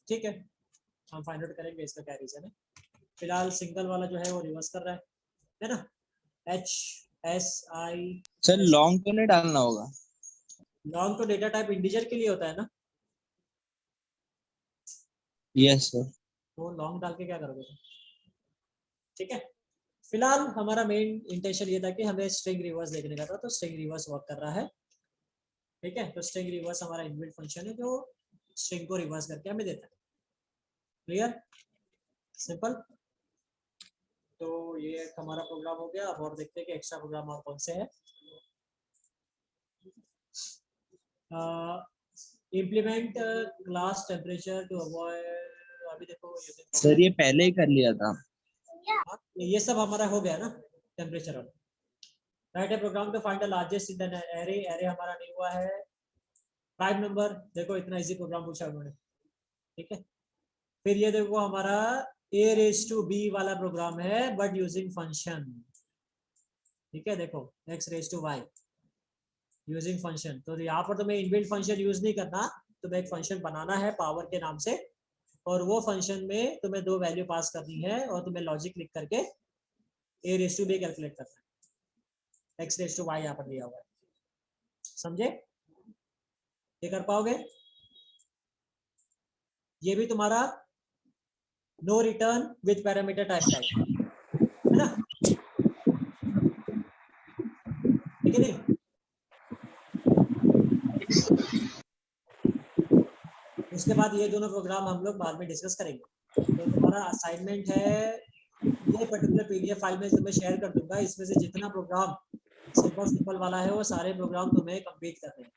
ठीक है, हम फाइंड आउट करेंगे इसका क्या रीजन है। फिलहाल सिंगल वाला जो है वो रिवर्स कर रहा है ना, HSI। सर लॉन्ग तो नहीं डालना होगा? लॉन्ग तो डेटा टाइप इंटीजर के लिए होता है ना। Yes sir. तो लॉन्ग डाल के क्या करोगे तुम? ठीक है, फिलहाल हमारा मेन इंटेंशन ये था कि हमें स्ट्रिंग रिवर्स देखने का था, तो स्ट्रिंग रिवर्स वर्क कर रहा है, ठीक है। तो स्ट्रिंग रिवर्स हमारा इनबिल्ट फंक्शन है जो स्ट्रिंग को रिवर्स करके हमें देता है। Clear, simple. तो ये हमारा प्रोग्राम हो गया। अब और देखते हैं कि एक्स्ट्रा प्रोग्राम और कौन से है। Implement class temperature to avoid, अभी देखो सर ये पहले ही कर लिया था। ये सब हमारा हो गया ना temperature. Write a program to find the largest in the array, array हमारा नहीं हुआ है। प्राइम नंबर, देखो इतना इजी प्रोग्राम पूछा उन्होंने, ठीक है। फिर ये देखो हमारा a raised to b वाला प्रोग्राम है बट यूजिंग फंक्शन, ठीक है। देखो x raised to y using function, तो यहाँ पर तुम्हें इनबिल्ट फंक्शन यूज नहीं करना, तुम्हें एक फंक्शन बनाना है पावर के नाम से, और वो फंक्शन में तुम्हें दो वैल्यू पास करनी है और तुम्हें लॉजिक लिख करके a raised to b calculate करना है। x raised to y यहाँ पर दिया हुआ है, समझे? ये कर पाओगे? ये भी तुम्हारा no return with parameter type का है ना, ठीक है नहीं? उसके बाद ये दोनों प्रोग्राम हम लोग बाद में डिस्कस करेंगे। तो तुम्हारा असाइनमेंट है, ये पर्टिकुलर पीडीएफ फाइल में तुम्हें शेयर कर दूंगा, इसमें से जितना प्रोग्राम सिंपल वाला है वो सारे प्रोग्राम तुम्हें कंप्लीट करने हैं,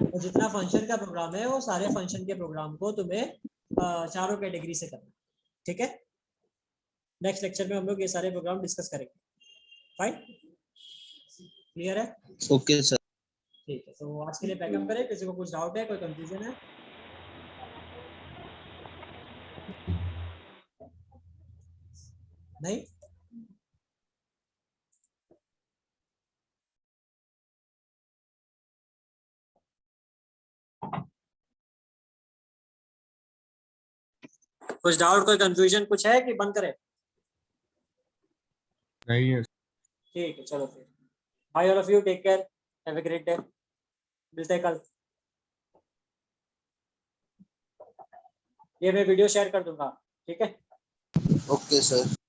और जितना फंक्शन का प्रोग्राम है वो सारे फंक्शन के प्रोग्राम को तुम्हें चारों कैटेगरी से करना, ठीक है। नेक्स्ट लेक्चर में हम लोग ये सारे प्रोग्राम डिस्कस करेंगे। फाइन, क्लियर है? Okay sir. ठीक है, तो आज के लिए पैकअप करें। किसी को कुछ डाउट है, कोई कंफ्यूजन है? नहीं? कुछ डाउट, कोई कंफ्यूजन कुछ है कि बंद करें? नहीं है। ठीक है, चलो फिर bye all of you, take care, have a great day, मिलते हैं कल। ये मैं वीडियो शेयर कर दूंगा, ठीक है। Okay sir.